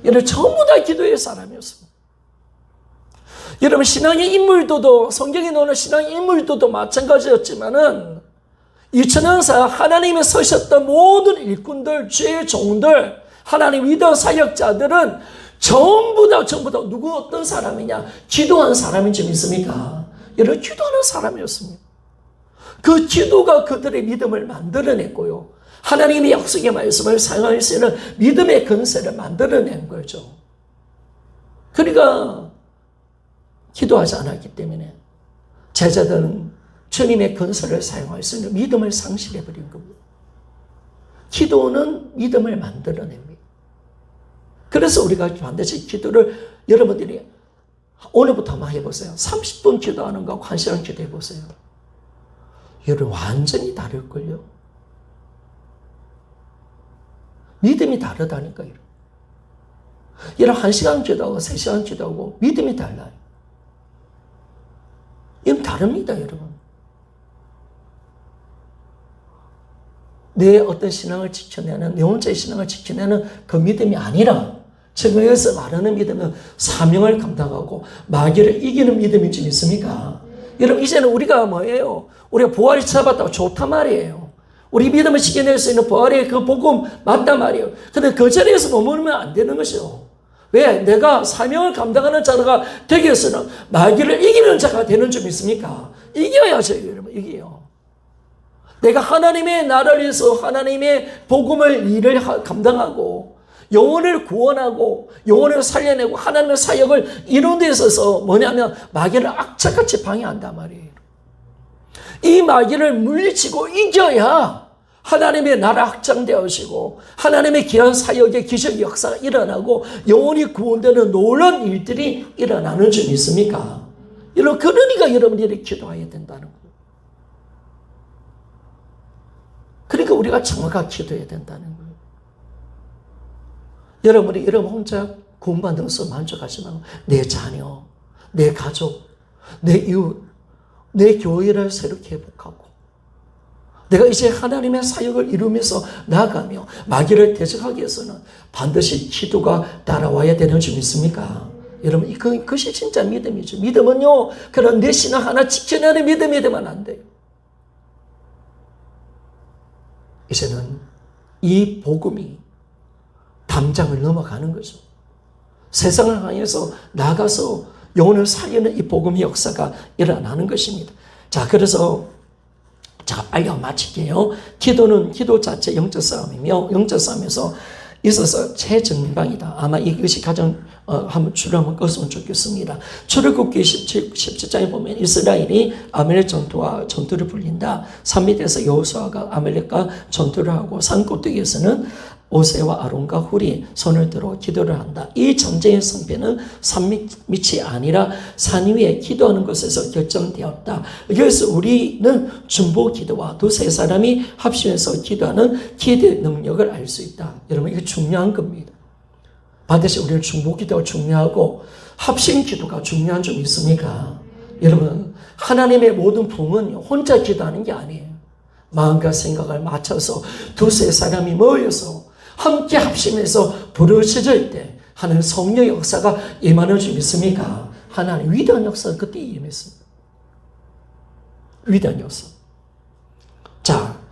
여러분 전부 다 기도의 사람이었습니다. 여러분 신앙의 인물들도 성경에 나오는 신앙의 인물들도 마찬가지였지만은 2000년사 하나님이 서셨던 모든 일꾼들, 주의 종들, 하나님 위대한 사역자들은 전부 다 누구 어떤 사람이냐? 기도한 사람인 줄 믿습니까? 여러분 기도하는 사람이었습니다. 그 기도가 그들의 믿음을 만들어냈고요. 하나님의 약속의 말씀을 사용할 수 있는 믿음의 근세를 만들어낸 거죠. 그러니까 기도하지 않았기 때문에 제자들은 주님의 근세를 사용할 수 있는 믿음을 상실해버린 겁니다. 기도는 믿음을 만들어냅니다. 그래서 우리가 반드시 기도를 여러분들이 오늘부터 한번 해보세요. 30분 기도하는 거하고 1시간 기도해보세요. 여러분 완전히 다를걸요. 믿음이 다르다니까요. 여러분 1시간 기도하고 3시간 기도하고 믿음이 달라요. 이건 다릅니다, 여러분. 내 어떤 신앙을 지켜내는, 내 혼자의 신앙을 지켜내는 그 믿음이 아니라, 지금 여기서 말하는 믿음은 사명을 감당하고 마귀를 이기는 믿음인지 믿습니까? 여러분, 이제는 우리가 뭐예요? 우리가 부활이 찾아봤다고 좋단 말이에요. 우리 믿음을 지켜낼 수 있는 부활의 그 복음 맞단 말이에요. 근데 그 자리에서 머무르면 안 되는 것이요. 왜? 내가 사명을 감당하는 자가 되기 위해서는 마귀를 이기는 자가 되는 줄 믿습니까? 이겨야죠, 여러분. 이겨요. 내가 하나님의 나라를 위해서 하나님의 복음을 일을 감당하고 영혼을 구원하고 영혼을 살려내고 하나님의 사역을 이루는 데 있어서 뭐냐면 마귀를 악착같이 방해한단 말이에요. 이 마귀를 물리치고 이겨야 하나님의 나라 확장되어지고 하나님의 귀한 사역의 기적 역사가 일어나고 영혼이 구원되는 놀라운 일들이 일어나는 줄 믿습니까? 그러니까 여러분들이 기도해야 된다는 거예요. 그러니까 우리가 정확하게 기도해야 된다는 거예요. 여러분이 여러분 혼자 구원받는 것으로 만족하지 말고 내 자녀, 내 가족, 내 이웃, 내 교회를 새롭게 회복하고 내가 이제 하나님의 사역을 이루면서 나아가며 마귀를 대적하기 위해서는 반드시 기도가 따라와야 되는 줄 믿습니까? 여러분 그것이 진짜 믿음이죠. 믿음은요 그런 내 신앙 하나 지켜내는 믿음이 되면 안 돼요. 이제는 이 복음이 담장을 넘어가는 거죠. 세상을 향해서 나가서 영혼을 살리는 이 복음의 역사가 일어나는 것입니다. 자, 그래서 자, 빨리 마칠게요. 기도는 기도 자체 영적 싸움이며 영적 싸움에서 있어서 최전방이다. 아마 이것이 가장 한번 줄을 한번 껐으면 좋겠습니다. 출애굽기 17장에 보면 이스라엘이 아말렉 전투와 전투를 벌린다. 산 밑에서 여호수아가 아말렉과 전투를 하고 산 꼭대기에서는 모세와 아론과 훌이 손을 들어 기도를 한다. 이 전쟁의 승패는 산 밑이 아니라 산 위에 기도하는 것에서 결정되었다. 그래서 우리는 중보 기도와 두세 사람이 합심해서 기도하는 기도의 능력을 알 수 있다. 여러분, 이거 중요한 겁니다. 반드시 우리는 중보 기도가 중요하고 합심 기도가 중요한 점 있습니까? 여러분, 하나님의 모든 부흥은 혼자 기도하는 게 아니에요. 마음과 생각을 맞춰서 두세 사람이 모여서 함께 합심해서 부르짖을 때 하나님 성령의 역사가 임하는 줄 믿습니까? 하나님 위대한 역사가 그때 임했습니다. 위대한 역사. 자,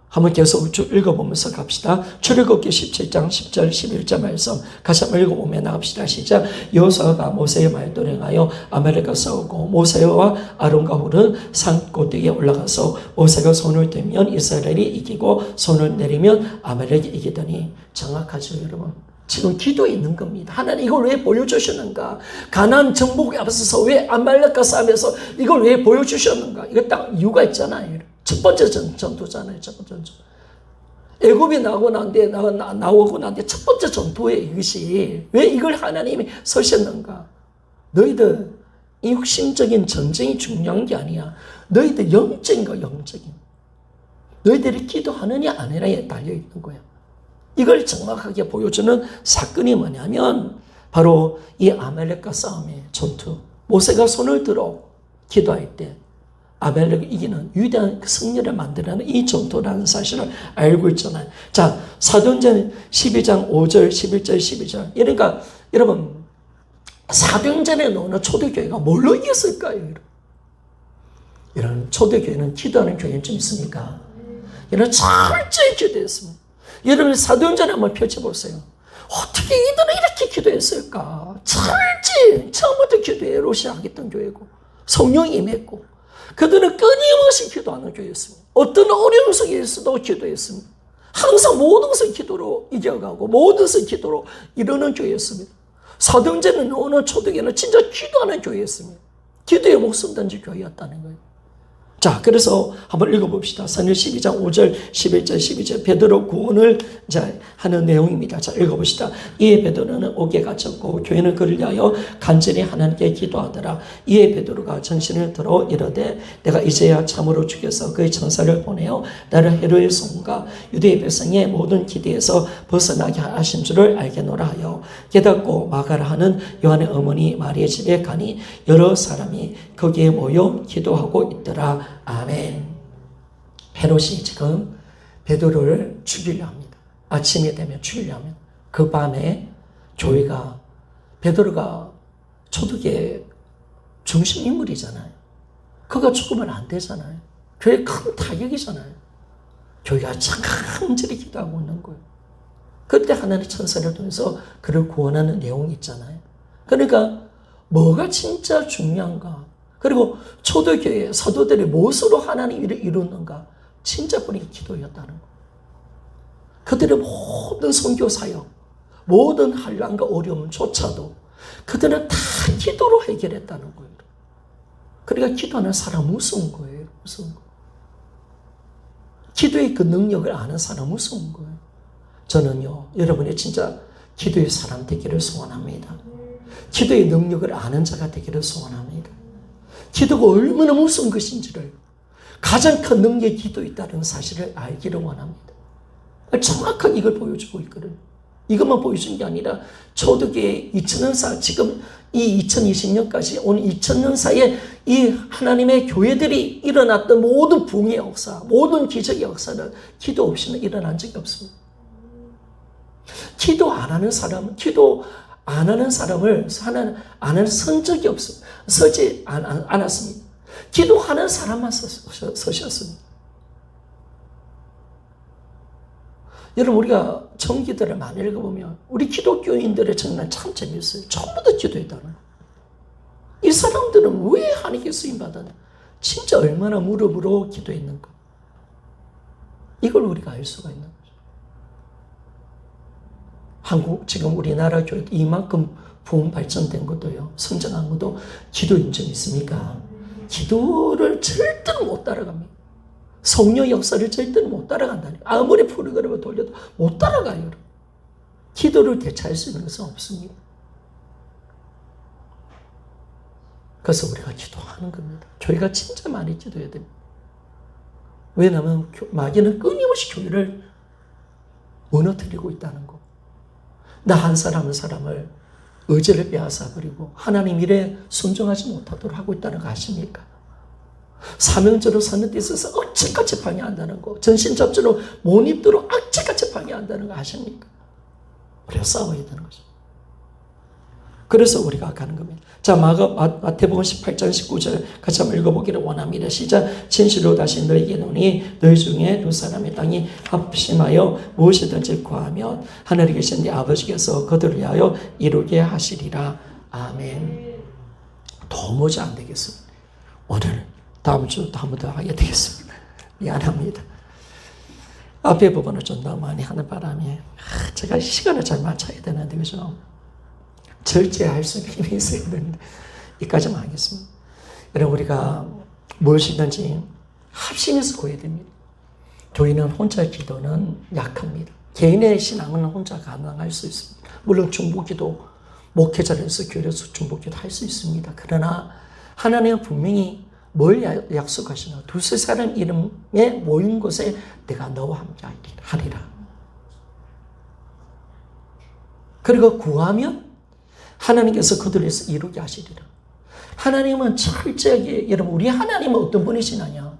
한번 계속 쭉 읽어보면서 갑시다. 출애굽기 17장 10절 11절 말씀 같이 한번 읽어보며 나갑시다. 시작. 여호수아가 모세의 말에 동행하여 아말렉과 싸우고 모세와 아론과 훌은 산 꼭대기에 올라가서 모세가 손을 들면 이스라엘이 이기고 손을 내리면 아말렉이 이기더니. 정확하죠, 여러분? 지금 기도에 있는 겁니다. 하나님 이걸 왜 보여주셨는가? 가나안 정복에 앞서서 왜 아말렉과 싸우면서 이걸 왜 보여주셨는가? 이거 딱 이유가 있잖아요. 첫 번째 전투잖아요. 첫 번째 전투. 애굽이 나오고 난 뒤에 첫 번째 전투에 이것이 왜 이걸 하나님이 서셨는가? 너희들 육신적인 전쟁이 중요한 게 아니야. 너희들 영적인 거, 영적인. 너희들이 기도하느냐 아니냐에 달려있는 거야. 이걸 정확하게 보여주는 사건이 뭐냐면 바로 이 아말렉과 싸움의 전투. 모세가 손을 들어 기도할 때 아말렉을 이기는 위대한 승리를 만들어내는 이 전투라는 사실을 알고 있잖아요. 자, 사도행전 12장 5절, 11절, 12절. 그러니까 여러분, 사도행전에 나오는 초대교회가 뭘로 이겼을까요? 이런 초대교회는 기도하는 교회는 좀 있습니까? 이런 철저히 기도했습니다. 여러분, 사도행전을 한번 펼쳐보세요. 어떻게 이들은 이렇게 기도했을까? 철저히 처음부터 기도에 로시아하겠던 교회고 성령이 임했고 그들은 끊임없이 기도하는 교회였습니다. 어떤 어려움 속에서도 기도했습니다. 항상 모든 것을 기도로 이겨가고 모든 것을 기도로 이루는 교회였습니다. 사도행전에 나오는 초대교회는 진짜 기도하는 교회였습니다. 기도에 목숨 던진 교회였다는 거예요. 자, 그래서 한번 읽어봅시다. 사도행전 12장 5절, 11절, 12절 베드로 구원을 하는 내용입니다. 자, 읽어봅시다. 이에 베드로는 옥에 갇혔고 교회는 그를 위하여 간절히 하나님께 기도하더라. 이에 베드로가 정신을 들어 이르되 내가 이제야 참으로 죽여서 그의 천사를 보내어 나를 헤로의 손과 유대의 백성의 모든 기대에서 벗어나게 하신 줄을 알겠노라 하여 깨닫고 마가라 하는 요한의 어머니 마리의 집에 가니 여러 사람이 거기에 모여 기도하고 있더라. 아멘. 헤롯이 지금 베드로를 죽이려 합니다. 아침이 되면 죽이려 합니다. 그 밤에 교회가 베드로가 초대교회 중심 인물이잖아요. 그가 죽으면 안 되잖아요. 교회 큰 타격이잖아요. 교회가 간절히 기도하고 있는 거예요. 그때 하나님의 천사를 통해서 그를 구원하는 내용이 있잖아요. 그러니까 뭐가 진짜 중요한가? 그리고 초대교회 사도들이 무엇으로 하나님 일을 이루는가? 진짜 뿌리 기도였다는 거. 그들의 모든 선교 사역, 모든 한란과 어려움조차도 그들은 다 기도로 해결했다는 거예요. 그러니까 기도하는 사람 무서운 거예요. 무서운 거. 기도의 그 능력을 아는 사람 무서운 거예요. 저는요, 여러분이 진짜 기도의 사람 되기를 소원합니다. 기도의 능력을 아는 자가 되기를 소원합니다. 기도가 얼마나 무서운 것인지를 가장 큰 능력의 기도에 있다는 사실을 알기를 원합니다. 정확하게 이걸 보여주고 있거든요. 이것만 보여준 게 아니라 초대교회 2000년 사, 지금 이 2020년까지 온 2000년 사이에 이 하나님의 교회들이 일어났던 모든 부흥의 역사, 모든 기적의 역사는 기도 없이는 일어난 적이 없습니다. 기도 안 하는 사람은, 기도 안 하는 사람을 안 하는 선 적이 없습니다. 서지 않았습니다. 기도하는 사람만 서셨습니다. 여러분, 우리가 정기들을 많이 읽어보면 우리 기독교인들의 정말 참 재미있어요. 전부 다 기도했다는 거예요. 이 사람들은 왜 하나님께 쓰임받았냐? 진짜 얼마나 무릎으로 기도했는가? 이걸 우리가 알 수가 있는 거죠. 한국, 지금 우리나라 교회 이만큼 부흥 발전된 것도요, 성장한 것도 기도 인정이 있습니까? 기도를 절대로 못 따라갑니다. 성령 역사를 절대로 못 따라간다니까. 아무리 프로그램을 돌려도 못 따라가요. 여러분. 기도를 대체할 수 있는 것은 없습니다. 그래서 우리가 기도하는 겁니다. 교회가 진짜 많이 기도해야 됩니다. 왜냐하면 마귀는 끊임없이 교회를 무너뜨리고 있다는 거. 나 한 사람 한 사람을 의지를 빼앗아버리고 하나님 일에 순종하지 못하도록 하고 있다는 거 아십니까? 사명자로 사는 데 있어서 억지까지 방해한다는 거. 전신잡주로 못 입도록 억지까지 방해한다는 거 아십니까? 우리가 싸워야 되는 거죠. 그래서 우리가 가는 겁니다. 자, 마태복음 18장 19절 같이 한번 읽어보기를 원합니다. 시작. 진실로 다시 너희에게 이르노니 너희 중에 두 사람의 땅이 합심하여 무엇이든지 구하면 하늘에 계신 네 아버지께서 그들을 위하여 이루게 하시리라. 아멘. 도무지 안 되겠습니다. 오늘 다음 주 다음부터 하게 되겠습니다. 미안합니다. 앞에 부분을 좀 너무 많이 하는 바람에 제가 시간을 잘 맞춰야 되는데 그죠? 절제할 수 있는 힘이 있어야 되는데 여기까지만 하겠습니다. 여러분 우리가 무엇이든지 합심해서 구해야 됩니다. 교인은 혼자 기도는 약합니다. 개인의 신앙은 혼자 가능할 수 있습니다. 물론 중보기도 목회자로서 교회에서 중보기도 할 수 있습니다. 그러나 하나님은 분명히 뭘 약속하시나 두세 사람 이름에 모인 곳에 내가 너와 함께 하리라. 그리고 구하면 하나님께서 그들을 위해서 이루게 하시리라. 하나님은 철저하게, 여러분, 우리 하나님은 어떤 분이시냐냐?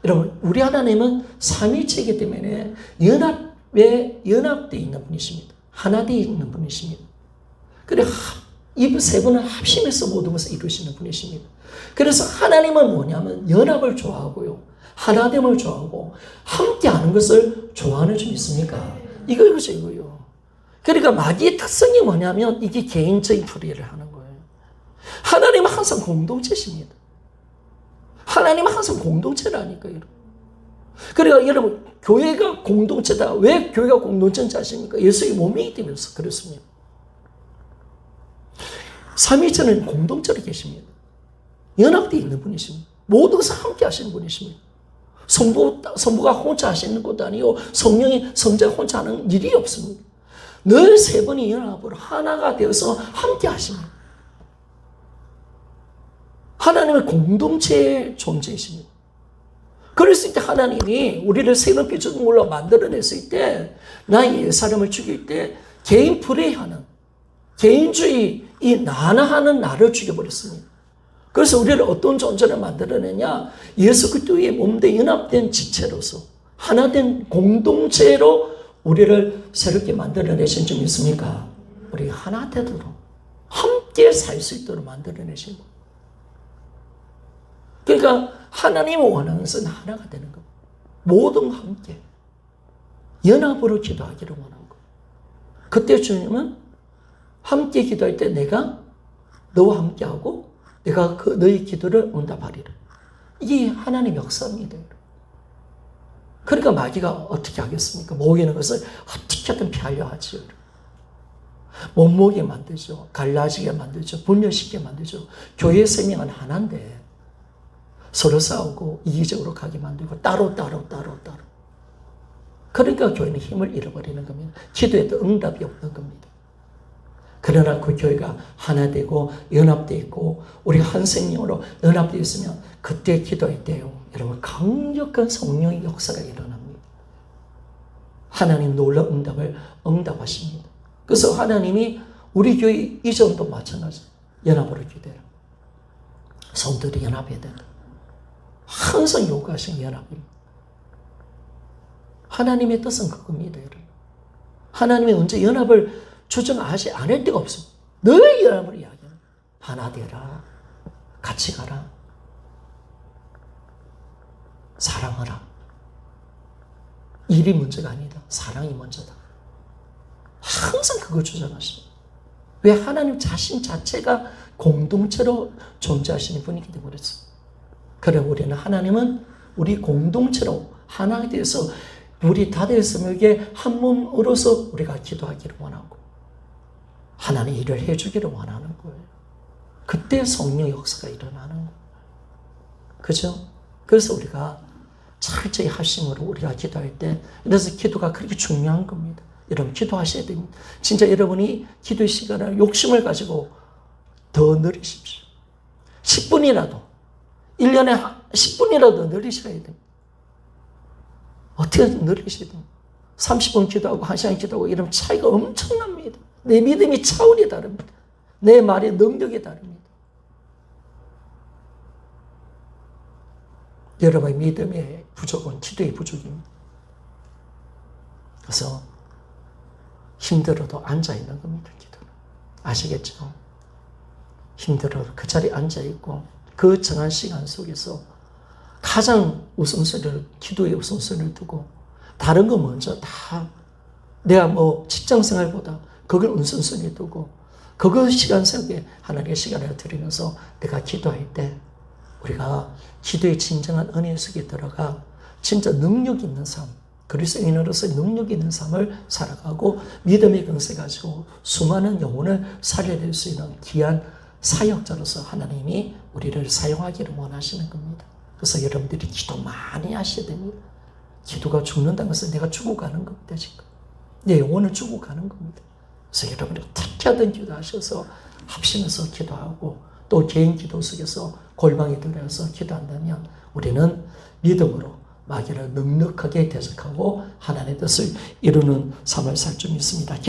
여러분, 우리 하나님은 삼위체이기 때문에 연합되어 있는 분이십니다. 하나 되어 있는 분이십니다. 그래, 이 세 분은 합심해서 모든 것을 이루시는 분이십니다. 그래서 하나님은 뭐냐면 연합을 좋아하고요. 하나됨을 좋아하고 함께 하는 것을 좋아하는 줄 믿습니까? 이거요. 그러니까 마귀의 특성이 뭐냐면 이게 개인적인 프레이를 하는 거예요. 하나님은 항상 공동체십니다. 하나님은 항상 공동체라니까요. 그러니까 여러분 교회가 공동체다. 왜 교회가 공동체인지 아십니까? 예수의 몸이기 때문에 그렇습니다. 삼위체는 공동체로 계십니다. 연합되어 있는 분이십니다. 모든 것을 함께 하시는 분이십니다. 성부가 혼자 하시는 것도 아니고 성령이 성자가 혼자 하는 일이 없습니다. 늘 세 분이 연합으로 하나가 되어서 함께 하십니다. 하나님의 공동체의 존재이십니다. 그랬을 때 하나님이 우리를 새롭게 죽은 걸로 만들어냈을 때 나의 옛사람을 죽일 때 개인 플레이하는 개인주의 이 나나하는 나를 죽여버렸습니다. 그래서 우리를 어떤 존재를 만들어내냐? 예수 그리스도의 몸대 연합된 지체로서 하나된 공동체로 우리를 새롭게 만들어내신 줄 믿습니까? 우리 하나 되도록 함께 살 수 있도록 만들어내신 것. 그러니까 하나님이 원하는 것은 하나가 되는 것. 모든 함께 연합으로 기도하기를 원하는 것. 그때 주님은 함께 기도할 때 내가 너와 함께하고 내가 너의 기도를 응답하리라. 이게 하나님의 역사입니다. 그러니까 마귀가 어떻게 하겠습니까? 모이는 것을 어떻게든 피하려 하지요. 못 모이게 만들죠. 갈라지게 만들죠. 분열시키게 만들죠. 교회의 생명은 하나인데 서로 싸우고 이기적으로 가게 만들고 따로. 그러니까 교회는 힘을 잃어버리는 겁니다. 기도에도 응답이 없는 겁니다. 그러나 그 교회가 하나 되고 연합되어 있고 우리가 한 생명으로 연합되어 있으면 그때 기도할 때요. 여러분 강력한 성령의 역사가 일어납니다. 하나님 놀라운 응답을 응답하십니다. 그래서 하나님이 우리 교회 이전도 마찬가지 연합으로 기도해라. 성도들이 연합해야 된다. 항상 요구하신 연합입니다. 하나님의 뜻은 그겁니다. 여러분. 하나님이 언제 연합을 주장하지 않을 데가 없습니다. 늘 연합을 이야기합니다. 하나 되라. 같이 가라. 사랑하라. 일이 문제가 아니다. 사랑이 먼저다. 항상 그걸 주장하십니다. 왜? 하나님 자신 자체가 공동체로 존재하시는 분이기 때문에 그렇습니다. 그래 우리는 하나님은 우리 공동체로 하나가 되어서 우리 다대스에게 한 몸으로서 우리가 기도하기를 원하고 하나님 일을 해주기를 원하는 거예요. 그때 성령 역사가 일어나는 거예요. 그죠? 그래서 우리가 철저히 합심으로 우리가 기도할 때, 그래서 기도가 그렇게 중요한 겁니다. 여러분 기도하셔야 됩니다. 진짜 여러분이 기도의 시간을 욕심을 가지고 더 늘리십시오. 10분이라도 1년에 10분이라도 늘리셔야 됩니다. 어떻게 늘리셔야 됩니다. 30분 기도하고 1시간 기도하고 이러면 차이가 엄청납니다. 내 믿음이 차원이 다릅니다. 내 말의 능력이 다릅니다. 여러분의 믿음의 부족은 기도의 부족입니다. 그래서 힘들어도 앉아있는 겁니다. 기도는. 아시겠죠? 힘들어도 그 자리에 앉아있고 그 정한 시간 속에서 가장 우선순위를 기도의 우선순위를 두고 다른 거 먼저 다 내가 뭐 직장생활보다 그걸 우선순위에 두고 그거 시간 속에 하나님의 시간을 드리면서 내가 기도할 때 우리가 기도의 진정한 은혜 속에 들어가 진짜 능력 있는 삶, 그리스도인으로서 능력 있는 삶을 살아가고 믿음의 근세 가지고 수많은 영혼을 살려낼 수 있는 귀한 사역자로서 하나님이 우리를 사용하기를 원하시는 겁니다. 그래서 여러분들이 기도 많이 하셔야 됩니다. 기도가 죽는다는 것은 내가 죽어가는 겁니다. 지금 내 영혼을 죽어가는 겁니다. 그래서 여러분이 어떻게 하든 기도하셔서 합심해서 기도하고 또 개인 기도 속에서 골방에 들어가서 기도한다면 우리는 믿음으로 마귀를 넉넉하게 대적하고 하나님의 뜻을 이루는 삶을 살 줄 믿습니다.